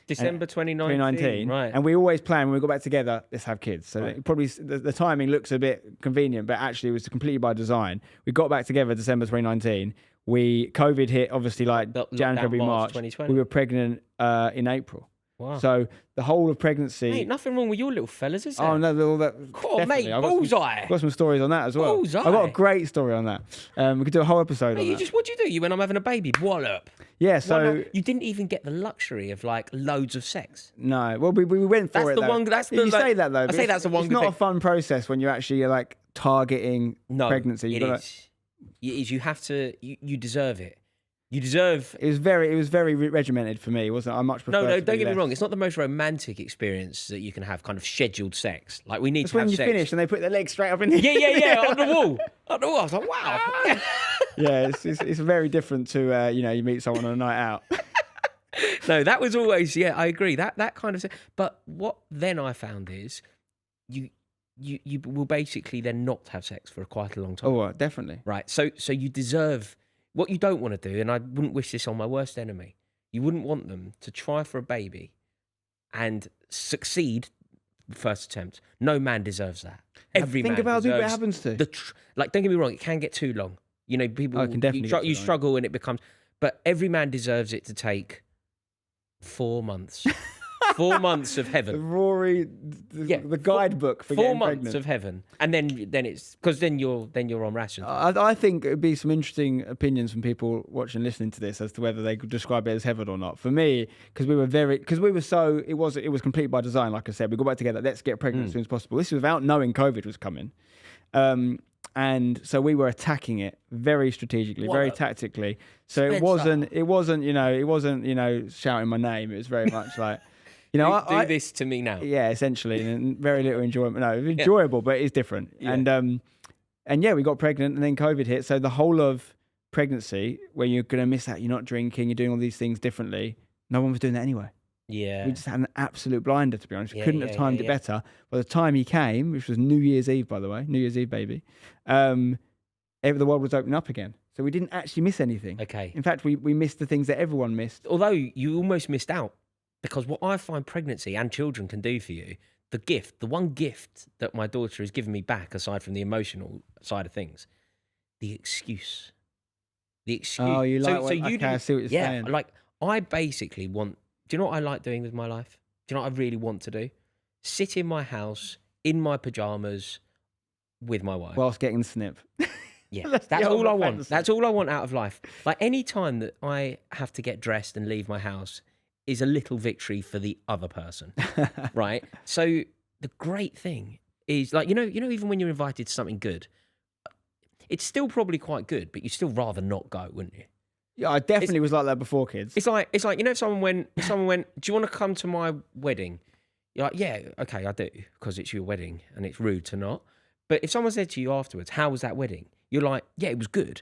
Speaker 2: December 2019, right.
Speaker 1: And we always planned when we got back together, let's have kids. So it probably the timing looks a bit convenient, but actually it was completely by design. We got back together December 2019. COVID hit, obviously, like January, February, March.
Speaker 2: 2020.
Speaker 1: We were pregnant in April.
Speaker 2: Wow.
Speaker 1: So the whole of pregnancy...
Speaker 2: Mate, nothing wrong with your little fellas, is there?
Speaker 1: Oh, no, all that...
Speaker 2: Cool, mate, bullseye.
Speaker 1: I've got some stories on that as well.
Speaker 2: Bullseye.
Speaker 1: I've got a great story on that. We could do a whole episode on that.
Speaker 2: What'd you do? You went, I'm having a baby. Wallop.
Speaker 1: Yeah, so...
Speaker 2: You didn't even get the luxury of, like, loads of sex.
Speaker 1: No. Well, we went for it, though. You say that, though.
Speaker 2: I say that's the one
Speaker 1: It's
Speaker 2: good
Speaker 1: not
Speaker 2: thing.
Speaker 1: a fun process when you're actually, like, targeting pregnancy.
Speaker 2: It is. It is. You have to... You deserve it. You deserve...
Speaker 1: It was very regimented for me, wasn't it? I much prefer...
Speaker 2: No, don't get me wrong. It's not the most romantic experience that you can have, kind of scheduled sex. Like, we need to have sex.
Speaker 1: It's when you finish and they put their legs straight up in the...
Speaker 2: Yeah, on the wall. On the wall. I was like, wow.
Speaker 1: Yeah, it's very different to, you meet someone on a night out.
Speaker 2: No, that was always... Yeah, I agree. That kind of... But what then I found is you will basically then not have sex for quite a long time.
Speaker 1: Oh, definitely.
Speaker 2: Right. So you deserve... What you don't want to do, and I wouldn't wish this on my worst enemy, you wouldn't want them to try for a baby and succeed first attempt. No man deserves that.
Speaker 1: Think about who it happens to.
Speaker 2: Don't get me wrong, it can get too long. You know, people...
Speaker 1: can definitely
Speaker 2: you struggle and it becomes... But every man deserves it to take 4 months. 4 months of heaven.
Speaker 1: Rory, the guidebook for getting pregnant.
Speaker 2: 4 months of heaven, and then it's because then you're on rations.
Speaker 1: I think it'd be some interesting opinions from people watching, listening to this, as to whether they could describe it as heaven or not. For me, because it was complete by design. Like I said, we got back together. Let's get pregnant as soon as possible. This was without knowing COVID was coming, and so we were attacking it very strategically, very tactically. So
Speaker 2: Spencer.
Speaker 1: it wasn't shouting my name. It was very much like.
Speaker 2: Do this to me now.
Speaker 1: Yeah, essentially, and very little enjoyment. No, it was enjoyable, but it's different. Yeah. And we got pregnant, and then COVID hit. So the whole of pregnancy, where you're going to miss out, you're not drinking, you're doing all these things differently. No one was doing that anyway.
Speaker 2: Yeah.
Speaker 1: We just had an absolute blinder, to be honest. We
Speaker 2: Yeah,
Speaker 1: couldn't
Speaker 2: yeah,
Speaker 1: have timed
Speaker 2: yeah,
Speaker 1: it
Speaker 2: yeah.
Speaker 1: better. By the time he came, which was New Year's Eve, by the way, New Year's Eve baby, the world was opening up again. So we didn't actually miss anything.
Speaker 2: Okay.
Speaker 1: In fact, we missed the things that everyone missed.
Speaker 2: Although you almost missed out, because what I find pregnancy and children can do for you, the one gift that my daughter has given me back, aside from the emotional side of things, the excuse. The excuse.
Speaker 1: Oh, you like
Speaker 2: so you
Speaker 1: okay, I
Speaker 2: didn't-
Speaker 1: see what you're
Speaker 2: yeah,
Speaker 1: saying.
Speaker 2: like I basically want. Do you know what I like doing with my life? Do you know what I really want to do? Sit in my house in my pajamas with my wife.
Speaker 1: Whilst getting the snip.
Speaker 2: Yeah,
Speaker 1: That's
Speaker 2: that's
Speaker 1: the
Speaker 2: all I
Speaker 1: ultimate
Speaker 2: want.
Speaker 1: fantasy.
Speaker 2: That's all I want out of life. Like any time that I have to get dressed and leave my house is a little victory for the other person, right? So the great thing is, like, you know, even when you're invited to something good, it's still probably quite good, but you'd still rather not go, wouldn't you?
Speaker 1: Yeah, I definitely was like that before kids.
Speaker 2: It's like you know, if someone went, do you want to come to my wedding? You're like, yeah, okay, I do, because it's your wedding and it's rude to not. But if someone said to you afterwards, how was that wedding? You're like, yeah, it was good,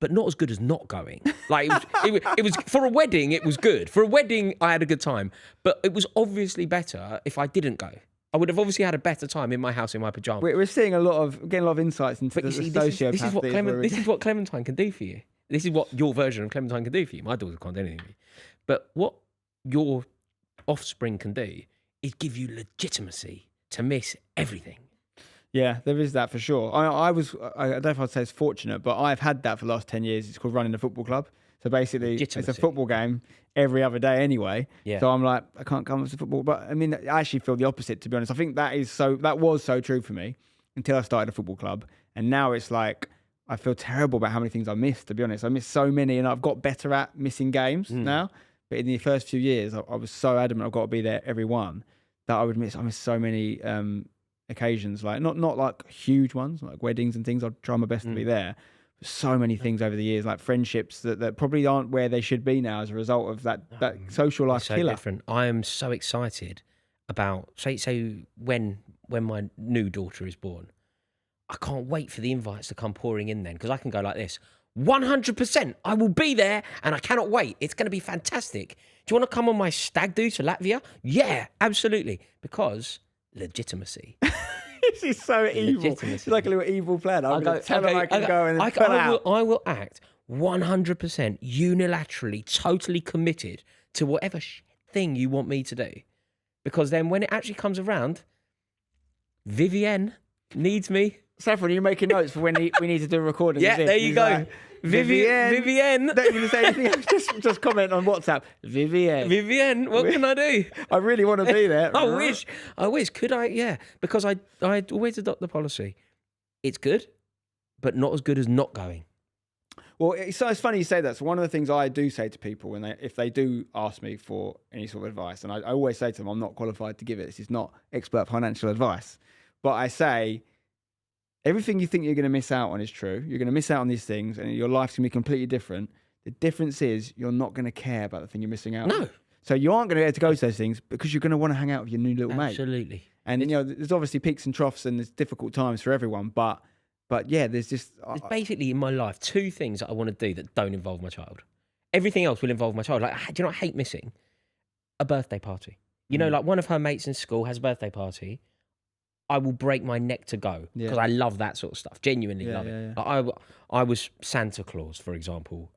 Speaker 2: but not as good as not going. Like it was for a wedding, it was good. For a wedding, I had a good time, but it was obviously better if I didn't go. I would have obviously had a better time in my house in my pajamas.
Speaker 1: We're seeing getting a lot of insights into
Speaker 2: But
Speaker 1: the
Speaker 2: you see,
Speaker 1: sociopath.
Speaker 2: this is what Clementine can do for you. This is what your version of Clementine can do for you. My daughter can't do anything for you. But what your offspring can do is give you legitimacy to miss everything.
Speaker 1: Yeah, there is that for sure. I don't know if I'd say it's fortunate, but I've had that for the last 10 years. It's called running a football club. So basically, it's a
Speaker 2: Legitimacy.
Speaker 1: football game every other day anyway.
Speaker 2: Yeah.
Speaker 1: So I'm like, I can't come to football. But I mean, I actually feel the opposite, to be honest. I think that was so true for me until I started a football club. And now it's like, I feel terrible about how many things I missed, to be honest. I missed so many, and I've got better at missing games now. But in the first few years, I was so adamant I've got to be there every one that I missed so many occasions, like not like huge ones, like weddings and things. I'll try my best to be there. But so many things over the years, like friendships that probably aren't where they should be now as a result of that social life
Speaker 2: So
Speaker 1: killer.
Speaker 2: different. I am so excited about so when my new daughter is born, I can't wait for the invites to come pouring in then, because I can go like this: 100%, I will be there, and I cannot wait. It's going to be fantastic. Do you want to come on my stag do to Latvia? Yeah, absolutely, because legitimacy.
Speaker 1: This is so evil. It's like a little evil plan. I'm going to tell them I can go and then pull out.
Speaker 2: I will act 100% unilaterally, totally committed to whatever thing you want me to do. Because then when it actually comes around, Vivienne needs me.
Speaker 1: Saffron, you're making notes for when we need to do a recording.
Speaker 2: Yeah,
Speaker 1: of this.
Speaker 2: there you
Speaker 1: He's
Speaker 2: go.
Speaker 1: like,
Speaker 2: Vivienne.
Speaker 1: Don't even say anything else. Just comment on WhatsApp.
Speaker 2: Vivienne, what can I do?
Speaker 1: I really want to be there.
Speaker 2: I wish. Could I? Yeah, because I always adopt the policy. It's good, but not as good as not going.
Speaker 1: Well, it's funny you say that. So one of the things I do say to people if they do ask me for any sort of advice, and I always say to them, I'm not qualified to give it. This is not expert financial advice. But I say, everything you think you're going to miss out on is true. You're going to miss out on these things, and your life's going to be completely different. The difference is you're not going to care about the thing you're missing out on.
Speaker 2: No.
Speaker 1: So you aren't going to be able to go to those things because you're going to want to hang out with your new little mate.
Speaker 2: Absolutely.
Speaker 1: And there's obviously peaks and troughs, and there's difficult times for everyone. But yeah, there's just
Speaker 2: There's basically in my life 2 things that I want to do that don't involve my child. Everything else will involve my child. Like, do you know what I hate missing? A birthday party. You know, like one of her mates in school has a birthday party. I will break my neck to go because I love that sort of stuff. Genuinely love it.
Speaker 1: Yeah.
Speaker 2: Like, I was Santa Claus, for example.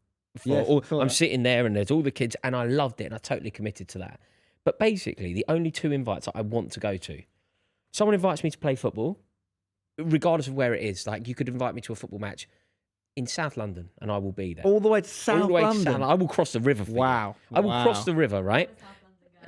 Speaker 1: Yes,
Speaker 2: I'm sitting there and there's all the kids, and I loved it, and I totally committed to that. But basically, the only 2 invites that I want to go to, someone invites me to play football, regardless of where it is. Like, you could invite me to a football match in South London, and I will be there.
Speaker 1: all the way to South
Speaker 2: All the way
Speaker 1: London.
Speaker 2: to South London. I will cross the river for you.
Speaker 1: Wow.
Speaker 2: I will cross the river, right?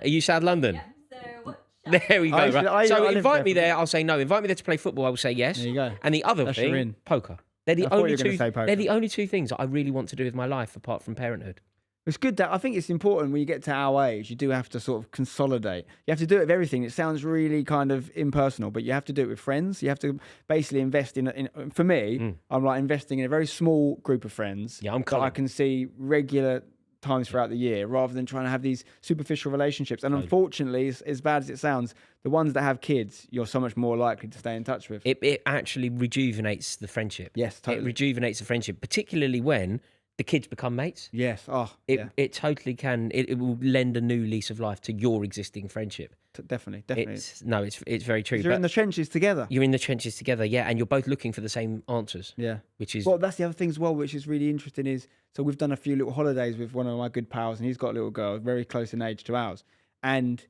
Speaker 2: Are you South London?
Speaker 3: Yeah, so what?
Speaker 2: There we go.
Speaker 1: I
Speaker 2: Right? So
Speaker 1: live
Speaker 2: invite
Speaker 1: there
Speaker 2: me
Speaker 1: for-
Speaker 2: there, I'll say no. Invite me there to play football, I will say yes.
Speaker 1: There you go.
Speaker 2: And the other
Speaker 1: That's your
Speaker 2: thing,
Speaker 1: in.
Speaker 2: poker. They're the
Speaker 1: I thought you
Speaker 2: only
Speaker 1: were gonna
Speaker 2: two.
Speaker 1: say poker.
Speaker 2: They're the only 2 things that I really want to do with my life, apart from parenthood.
Speaker 1: It's good that I think it's important when you get to our age, you do have to sort of consolidate. You have to do it with everything. It sounds really kind of impersonal, but you have to do it with friends. You have to basically invest in for me, I'm like investing in a very small group of friends
Speaker 2: Yeah, I'm
Speaker 1: that I
Speaker 2: Cullen.
Speaker 1: can see regular times throughout the year rather than trying to have these superficial relationships. And unfortunately, as bad as it sounds, the ones that have kids, you're so much more likely to stay in touch with.
Speaker 2: It actually rejuvenates the friendship.
Speaker 1: Yes, totally.
Speaker 2: It rejuvenates the friendship, particularly when the kids become mates.
Speaker 1: Yes. Oh,
Speaker 2: It totally can. It will lend a new lease of life to your existing friendship.
Speaker 1: Definitely.
Speaker 2: It's very true.
Speaker 1: You're in the trenches together.
Speaker 2: You're in the trenches together, yeah, and you're both looking for the same answers.
Speaker 1: Yeah.
Speaker 2: Which is
Speaker 1: Well, that's the other thing as well, which is really interesting is, so we've done a few little holidays with one of my good pals, and he's got a little girl, very close in age to ours. And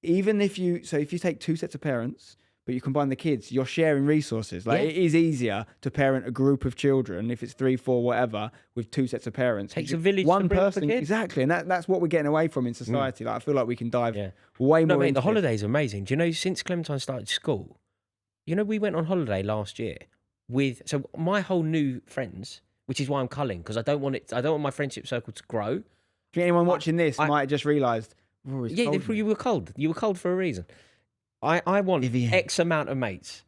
Speaker 1: even if you take two sets of parents, but you combine the kids, you're sharing resources. Like it is easier to parent a group of children, if it's 3, 4, whatever, with two sets of parents.
Speaker 2: Takes a village
Speaker 1: one
Speaker 2: to bring up a
Speaker 1: person,
Speaker 2: kid.
Speaker 1: exactly, and that's what we're getting away from in society. Like I feel like we can dive way more.
Speaker 2: Mate,
Speaker 1: into
Speaker 2: the holidays are amazing. Do you know since Clementine started school, we went on holiday last year with my whole new friends, which is why I'm culling, because I don't want my friendship circle to grow.
Speaker 1: Do you think anyone watching this might have just realised?
Speaker 2: You were cold. You were cold for a reason. I want X amount of mates.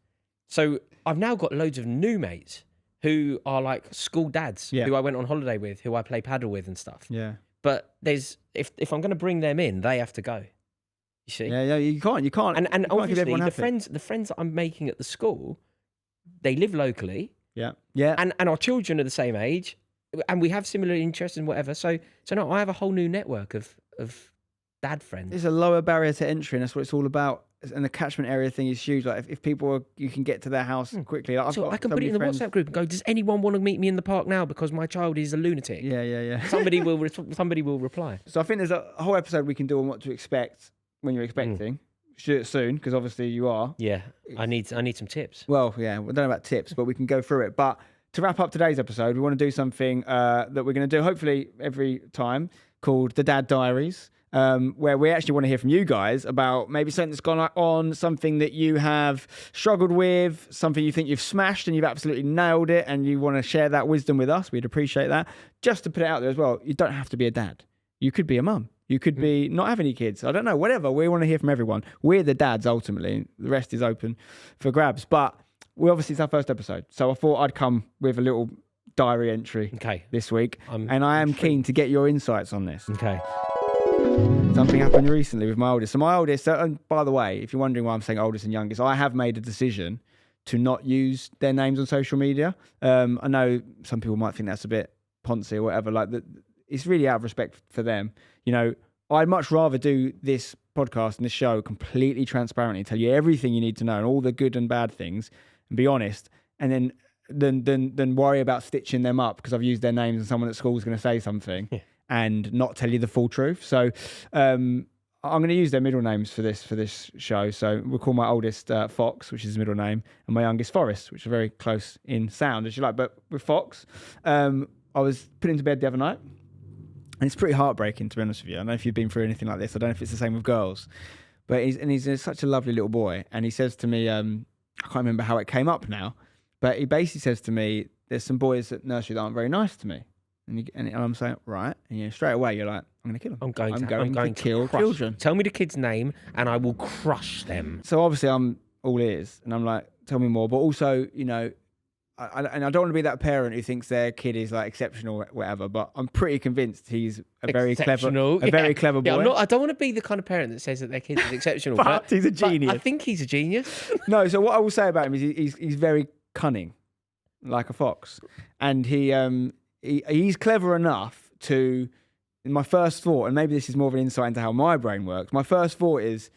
Speaker 2: So I've now got loads of new mates who are like school dads who I went on holiday with, who I play paddle with and stuff.
Speaker 1: Yeah.
Speaker 2: But if I'm going to bring them in, they have to go. You see?
Speaker 1: Yeah, you can't.
Speaker 2: And obviously the friends that I'm making at the school, they live locally.
Speaker 1: Yeah.
Speaker 2: And our children are the same age, and we have similar interests and whatever. So no, I have a whole new network of dad friends.
Speaker 1: There's a lower barrier to entry, and that's what it's all about. And the catchment area thing is huge. Like if people you can get to their house quickly. Like
Speaker 2: I can put it in the WhatsApp group and go, does anyone want to meet me in the park now because my child is a lunatic?
Speaker 1: Yeah.
Speaker 2: Somebody will reply.
Speaker 1: So I think there's a whole episode we can do on what to expect when you're expecting. Shoot it soon, because obviously you are.
Speaker 2: Yeah, I need some tips.
Speaker 1: Well, yeah, we don't know about tips, but we can go through it. But to wrap up today's episode, we want to do something that we're going to do hopefully every time, called the Dad Diaries. Where we actually want to hear from you guys about maybe something that's gone on, something that you have struggled with, something you think you've smashed and you've absolutely nailed it, and you want to share that wisdom with us. We'd appreciate that. Just to put it out there as well, you don't have to be a dad. You could be a mum. You could be not have any kids. I don't know, whatever. We want to hear from everyone. We're the dads ultimately. The rest is open for grabs. But it's our first episode. So I thought I'd come with a little diary entry this week. And I am keen to get your insights on this.
Speaker 2: Okay.
Speaker 1: Something happened recently with my oldest. So my oldest, and by the way, if you're wondering why I'm saying oldest and youngest, I have made a decision to not use their names on social media. I know some people might think that's a bit poncy or whatever. It's really out of respect for them. I'd much rather do this podcast and this show completely transparently, tell you everything you need to know and all the good and bad things, and be honest, and then than worry about stitching them up because I've used their names and someone at school is going to say something. Yeah. And not tell you the full truth. So I'm going to use their middle names for this show. So we'll call my oldest Fox, which is his middle name, and my youngest Forrest, which are very close in sound, as you like. But with Fox, I was put into bed the other night, and it's pretty heartbreaking, to be honest with you. I don't know if you've been through anything like this. I don't know if it's the same with girls. But he's such a lovely little boy. And he says to me, I can't remember how it came up now, but he basically says to me, there's some boys at nursery that aren't very nice to me. And I'm saying, right, and straight away you're like, I'm going to kill them. I'm going to kill children.
Speaker 2: Tell me the kid's name, and I will crush them.
Speaker 1: So obviously I'm all ears, and I'm like, tell me more. But also, and I don't want to be that parent who thinks their kid is like exceptional or whatever. But I'm pretty convinced he's a very clever boy.
Speaker 2: Yeah, I don't want to be the kind of parent that says that their kid is exceptional.
Speaker 1: but he's a genius.
Speaker 2: I think he's a genius.
Speaker 1: No, so what I will say about him is he's very cunning, like a fox, and he's clever enough to, my first thought, and maybe this is more of an insight into how my brain works, my first thought is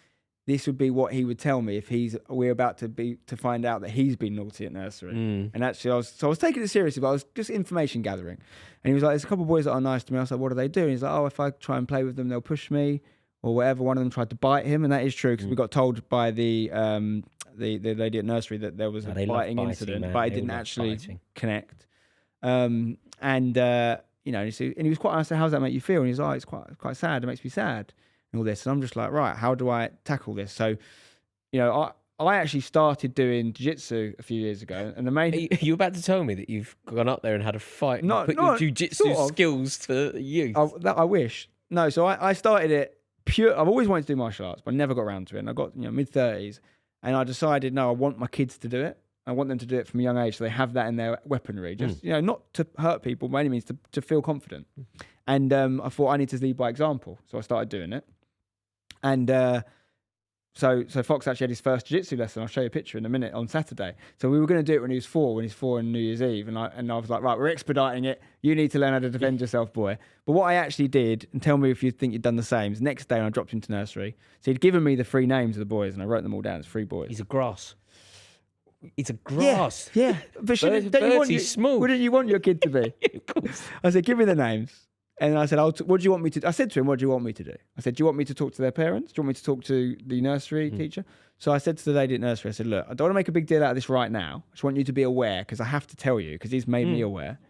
Speaker 1: this would be what he would tell me if we're about to find out that he's been naughty at nursery. And actually I was taking it seriously, but I was just information gathering. And he was like, there's a couple of boys that are nice to me. I was like, what do they do? And he's like, oh, if I try and play with them, they'll push me or whatever. One of them tried to bite him, and that is true because we got told by the lady at nursery that there was a biting incident, but it didn't actually connect. And he was quite nice. How does that make you feel? And he's like, it's quite sad. It makes me sad and all this. And I'm just like, right, how do I tackle this? So, I actually started doing jiu-jitsu a few years ago, and the main.
Speaker 2: Are you about to tell me that you've gone up there and had a fight and put your jiu-jitsu skills to use?
Speaker 1: I wish. No, so I started it pure. I've always wanted to do martial arts, but I never got around to it. And I got mid-30s, and I decided, no, I want my kids to do it. I want them to do it from a young age so they have that in their weaponry. Just, not to hurt people by any means, to feel confident. And I thought I need to lead by example. So I started doing it. And So Fox actually had his first jiu-jitsu lesson. I'll show you a picture in a minute on Saturday. So we were going to do it when he's 4 on New Year's Eve. And I was like, right, we're expediting it. You need to learn how to defend yourself, boy. But what I actually did, and tell me if you think you'd done the same, is next day I dropped him to nursery. So he'd given me the 3 names of the boys and I wrote them all down. It's 3 boys.
Speaker 2: He's a grass. It's a grass.
Speaker 1: Yeah. But
Speaker 2: small.
Speaker 1: Wouldn't you want your kid to be?
Speaker 2: Of course.
Speaker 1: I said, give me the names. And I said, what do you want me to do? I said to him, what do you want me to do? I said, do you want me to talk to their parents? Do you want me to talk to the nursery teacher? So I said to the lady at nursery, I said, look, I don't want to make a big deal out of this right now. I just want you to be aware because I have to tell you because he's made me aware.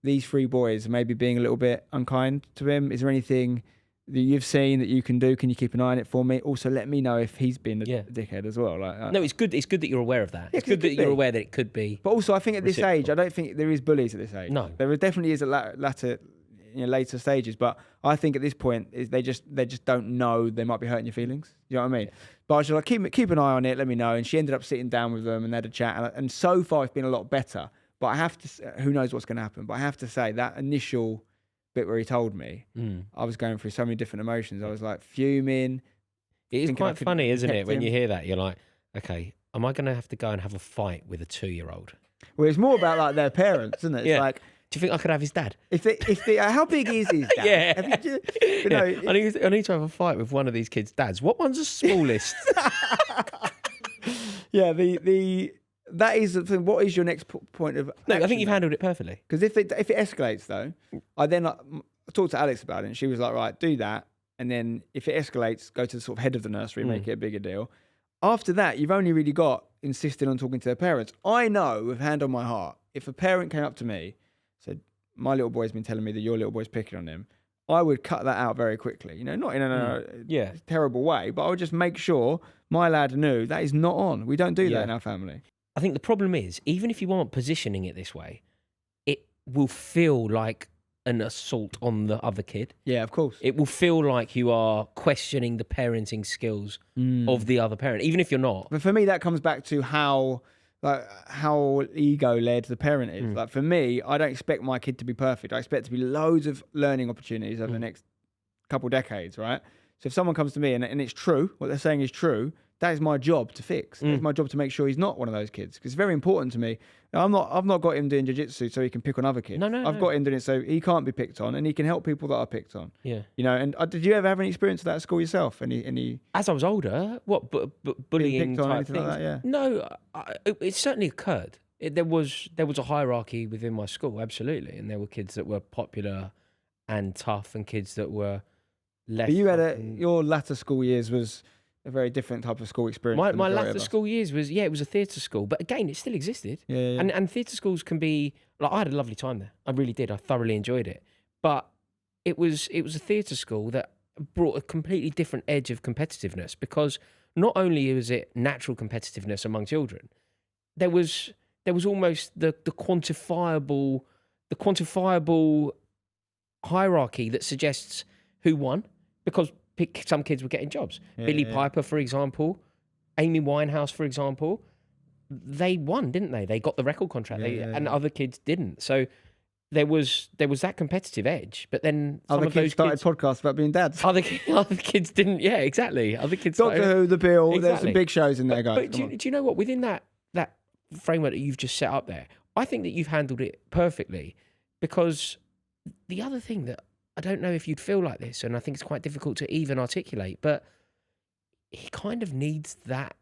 Speaker 1: These 3 boys may be being a little bit unkind to him. Is there anything that you've seen that you can do? Can you keep an eye on it for me? Also, let me know if he's been a dickhead as well.
Speaker 2: No, it's good. It's good that you're aware of that.
Speaker 1: Yeah,
Speaker 2: it's good that you're aware that it could be.
Speaker 1: But also, I think at this age, I don't think there is bullies at this age.
Speaker 2: No,
Speaker 1: there definitely is at later stages. But I think at this point, they just don't know they might be hurting your feelings. You know what I mean? But I was like, keep an eye on it. Let me know. And she ended up sitting down with them and they had a chat. And so far, it's been a lot better. But I have to. Who knows what's going to happen? But I have to say that initial bit where he told me, I was going through so many different emotions. I was like fuming.
Speaker 2: It is quite funny, isn't it? When you hear that, you're like, okay, am I going to have to go and have a fight with a 2-year-old?
Speaker 1: Well, it's more about like their parents, isn't it? It's like,
Speaker 2: do you think I could have his dad?
Speaker 1: How big is his dad?
Speaker 2: I need to have a fight with one of these kids' dads. What one's the smallest?
Speaker 1: That is the thing. What is your next point of action?
Speaker 2: No, I think you've handled it perfectly.
Speaker 1: Because if it escalates, though, I talked to Alex about it, and she was like, right, do that. And then if it escalates, go to the sort of head of the nursery, make it a bigger deal. After that, you've only really got insisting on talking to their parents. I know, with hand on my heart, if a parent came up to me, said, my little boy's been telling me that your little boy's picking on him, I would cut that out very quickly. Not in a terrible way, but I would just make sure my lad knew that is not on. We don't do that in our family.
Speaker 2: I think the problem is, even if you aren't positioning it this way, it will feel like an assault on the other kid.
Speaker 1: Yeah, of course.
Speaker 2: It will feel like you are questioning the parenting skills of the other parent, even if you're not.
Speaker 1: But for me, that comes back to how ego-led the parent is. Like for me, I don't expect my kid to be perfect. I expect to be loads of learning opportunities over the next couple decades, right? So if someone comes to me and it's true, what they're saying is true, that is my job to fix. It's my job to make sure he's not one of those kids. Because it's very important to me. Now, I've not got him doing jiu-jitsu so he can pick on other kids. I've got him doing it so he can't be picked on and he can help people that are picked on.
Speaker 2: Yeah.
Speaker 1: And did you ever have any experience of that at school yourself? Any?
Speaker 2: As I was older, bullying type things?
Speaker 1: Like that, yeah.
Speaker 2: No, it certainly occurred. There was a hierarchy within my school, absolutely. And there were kids that were popular and tough and kids that were less.
Speaker 1: But you had your latter school years was a very different type of school experience.
Speaker 2: My latter school years was it was a theatre school, but again, it still existed.
Speaker 1: Yeah.
Speaker 2: And theatre schools can be like, I had a lovely time there. I really did. I thoroughly enjoyed it. But it was a theatre school that brought a completely different edge of competitiveness because not only was it natural competitiveness among children, there was almost the quantifiable hierarchy that suggests who won because some kids were getting jobs. Billy Piper, for example, Amy Winehouse, for example, they won, didn't they? They got the record contract, and other kids didn't. So there was that competitive edge. But then
Speaker 1: other kids started podcasts about being dads.
Speaker 2: Other kids didn't. Yeah, exactly. Other kids.
Speaker 1: Doctor Who, The Bill. Exactly. There's some big shows in there, guys.
Speaker 2: But do you know what? Within that framework that you've just set up there, I think that you've handled it perfectly. Because the other thing that I don't know if you'd feel like this, and I think it's quite difficult to even articulate, but he kind of needs that.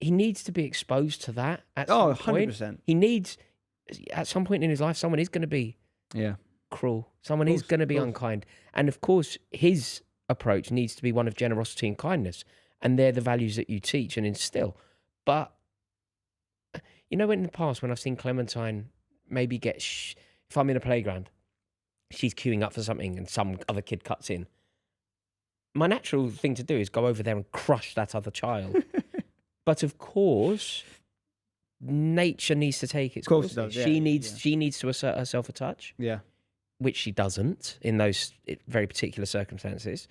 Speaker 2: He needs to be exposed to that at some point.
Speaker 1: 100%.
Speaker 2: He needs, at some point in his life, someone is going to be cruel. Someone is going to be unkind. And of course, his approach needs to be one of generosity and kindness. And they're the values that you teach and instill. But, in the past, when I've seen Clementine maybe get, if I'm in a playground, she's queuing up for something and some other kid cuts in. My natural thing to do is go over there and crush that other child. But of course, nature needs to take its course. She needs to assert herself a touch.
Speaker 1: Yeah.
Speaker 2: Which she doesn't in those very particular circumstances.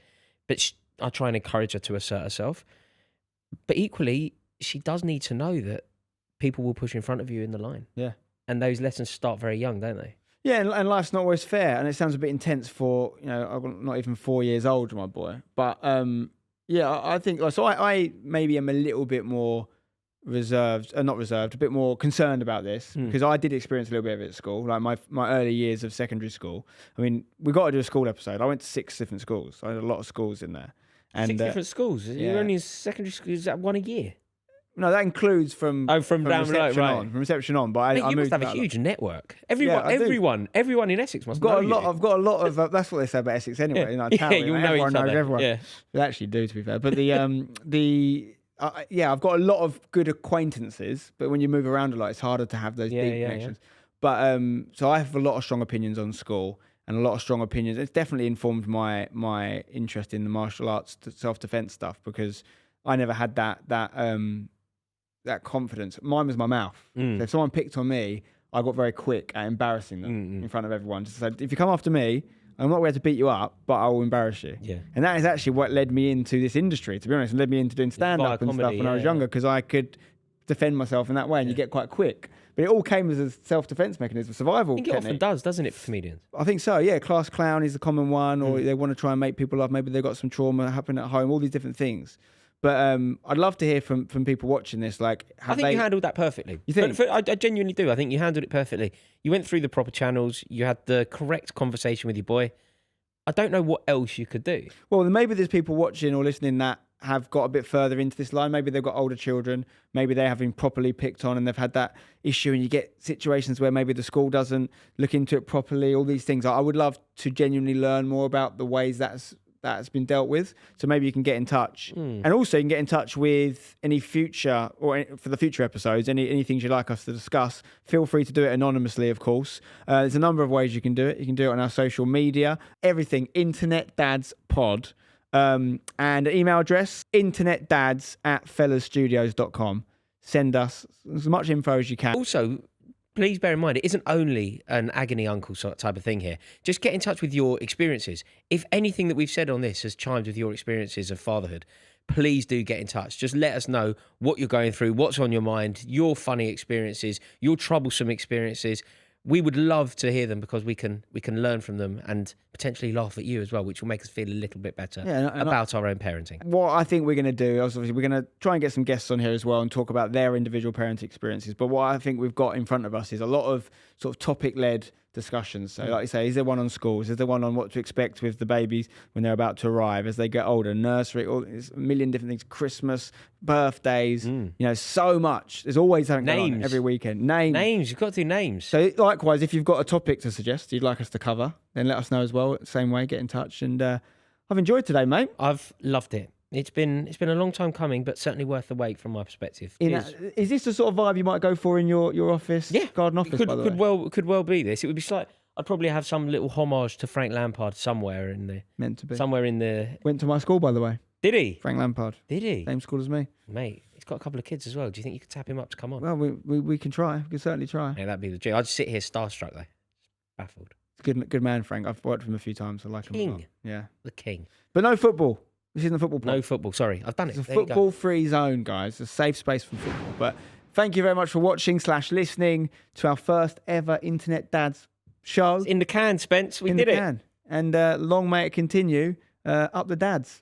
Speaker 2: But I try and encourage her to assert herself. But equally, she does need to know that people will push in front of you in the line.
Speaker 1: Yeah.
Speaker 2: And those lessons start very young, don't they?
Speaker 1: Yeah, and life's not always fair, and it sounds a bit intense for I'm not even 4 years old, my boy. But Yeah, I think so. I maybe am a little bit more reserved, not reserved, a bit more concerned about this because I did experience a little bit of it at school, like my early years of secondary school. I mean, we got to do a school episode. I went to 6 different schools. I had a lot of schools in there. And
Speaker 2: 6 different schools.
Speaker 1: yeah.
Speaker 2: You're only in secondary school. Is that one a year?
Speaker 1: No, that includes from
Speaker 2: down
Speaker 1: reception
Speaker 2: right.
Speaker 1: on. From reception on, but
Speaker 2: Mate,
Speaker 1: I
Speaker 2: you
Speaker 1: moved
Speaker 2: must have a huge network. Everyone in Essex must know you.
Speaker 1: I've got a lot of. That's what they say about Essex anyway.
Speaker 2: Yeah,
Speaker 1: You know, touting,
Speaker 2: you'll know
Speaker 1: everyone
Speaker 2: each
Speaker 1: knows
Speaker 2: other.
Speaker 1: everyone.
Speaker 2: Yeah.
Speaker 1: They actually do, to be fair. But I've got a lot of good acquaintances. But when you move around a lot, it's harder to have those deep connections. But so I have a lot of strong opinions on school. And a lot of strong opinions. It's definitely informed my interest in the martial arts, self-defense stuff, because I never had that confidence. Mine was my mouth. So if someone picked on me, I got very quick at embarrassing them in front of everyone. Just said, if you come after me, I'm not going to beat you up, but I will embarrass you. Yeah. And that is actually what led me into this industry, to be honest. It led me into doing stand-up and stuff when I was younger, because I could defend myself in that way, and you get quite quick. But it all came as a self-defense mechanism, survival technique.
Speaker 2: I think it often does, doesn't it, for comedians?
Speaker 1: I think so, yeah. Class clown is the common one, or they want to try and make people laugh. Maybe they've got some trauma happening at home, all these different things. But I'd love to hear from people watching this. Like,
Speaker 2: I think you handled that perfectly.
Speaker 1: You think?
Speaker 2: I genuinely do. I think you handled it perfectly. You went through the proper channels. You had the correct conversation with your boy. I don't know what else you could do.
Speaker 1: Well, maybe there's people watching or listening that have got a bit further into this line. Maybe they've got older children. Maybe they have been properly picked on and they've had that issue, and you get situations where maybe the school doesn't look into it properly, all these things. I would love to genuinely learn more about the ways that's been dealt with. So maybe you can get in touch. And also you can get in touch with any future, or for the future episodes, any things you'd like us to discuss. Feel free to do it anonymously, of course. There's a number of ways you can do it. You can do it on our social media. Everything, Internet Dads Pod. And an email address, internetdads@fellasstudios.com. Send us as much info as you can.
Speaker 2: Also, please bear in mind, it isn't only an agony uncle type of thing here. Just get in touch with your experiences. If anything that we've said on this has chimed with your experiences of fatherhood, please do get in touch. Just let us know what you're going through, what's on your mind, your funny experiences, your troublesome experiences. We would love to hear them, because we can learn from them and potentially laugh at you as well, which will make us feel a little bit better about our own parenting.
Speaker 1: What I think we're going to do, obviously, we're going to try and get some guests on here as well and talk about their individual parenting experiences. But what I think we've got in front of us is a lot of sort of topic-led discussions. So like you say, is there one on schools? Is there one on what to expect with the babies when they're about to arrive, as they get older? Nursery, there's a million different things. Christmas, birthdays, so much. There's always something going on every weekend. Names.
Speaker 2: You've got to do names.
Speaker 1: So likewise, if you've got a topic to suggest you'd like us to cover, then let us know as well. Same way, get in touch. And I've enjoyed today, mate.
Speaker 2: I've loved it. It's been a long time coming, but certainly worth the wait from my perspective.
Speaker 1: Is this the sort of vibe you might go for in your office?
Speaker 2: Yeah,
Speaker 1: garden office.
Speaker 2: Could well be this. It would be I'd probably have some little homage to Frank Lampard somewhere in there.
Speaker 1: Meant to be.
Speaker 2: Somewhere in the.
Speaker 1: Went to my school, by the way.
Speaker 2: Did he?
Speaker 1: Frank Lampard.
Speaker 2: Did he?
Speaker 1: Same school as me.
Speaker 2: Mate, he's got a couple of kids as well. Do you think you could tap him up to come on?
Speaker 1: Well, we can try. We can certainly try.
Speaker 2: Yeah, that'd be the dream. I'd sit here starstruck though, baffled.
Speaker 1: Good man, Frank. I've worked with him a few times. I like him a lot. Yeah.
Speaker 2: The king.
Speaker 1: But no football. This isn't a football pod.
Speaker 2: No football. Sorry, I've done it.
Speaker 1: It's a football-free zone, guys. A safe space from football. But thank you very much for watching/listening to our first ever Internet Dads show.
Speaker 2: It's in the can, Spence. We did it.
Speaker 1: And long may it continue. Up the dads.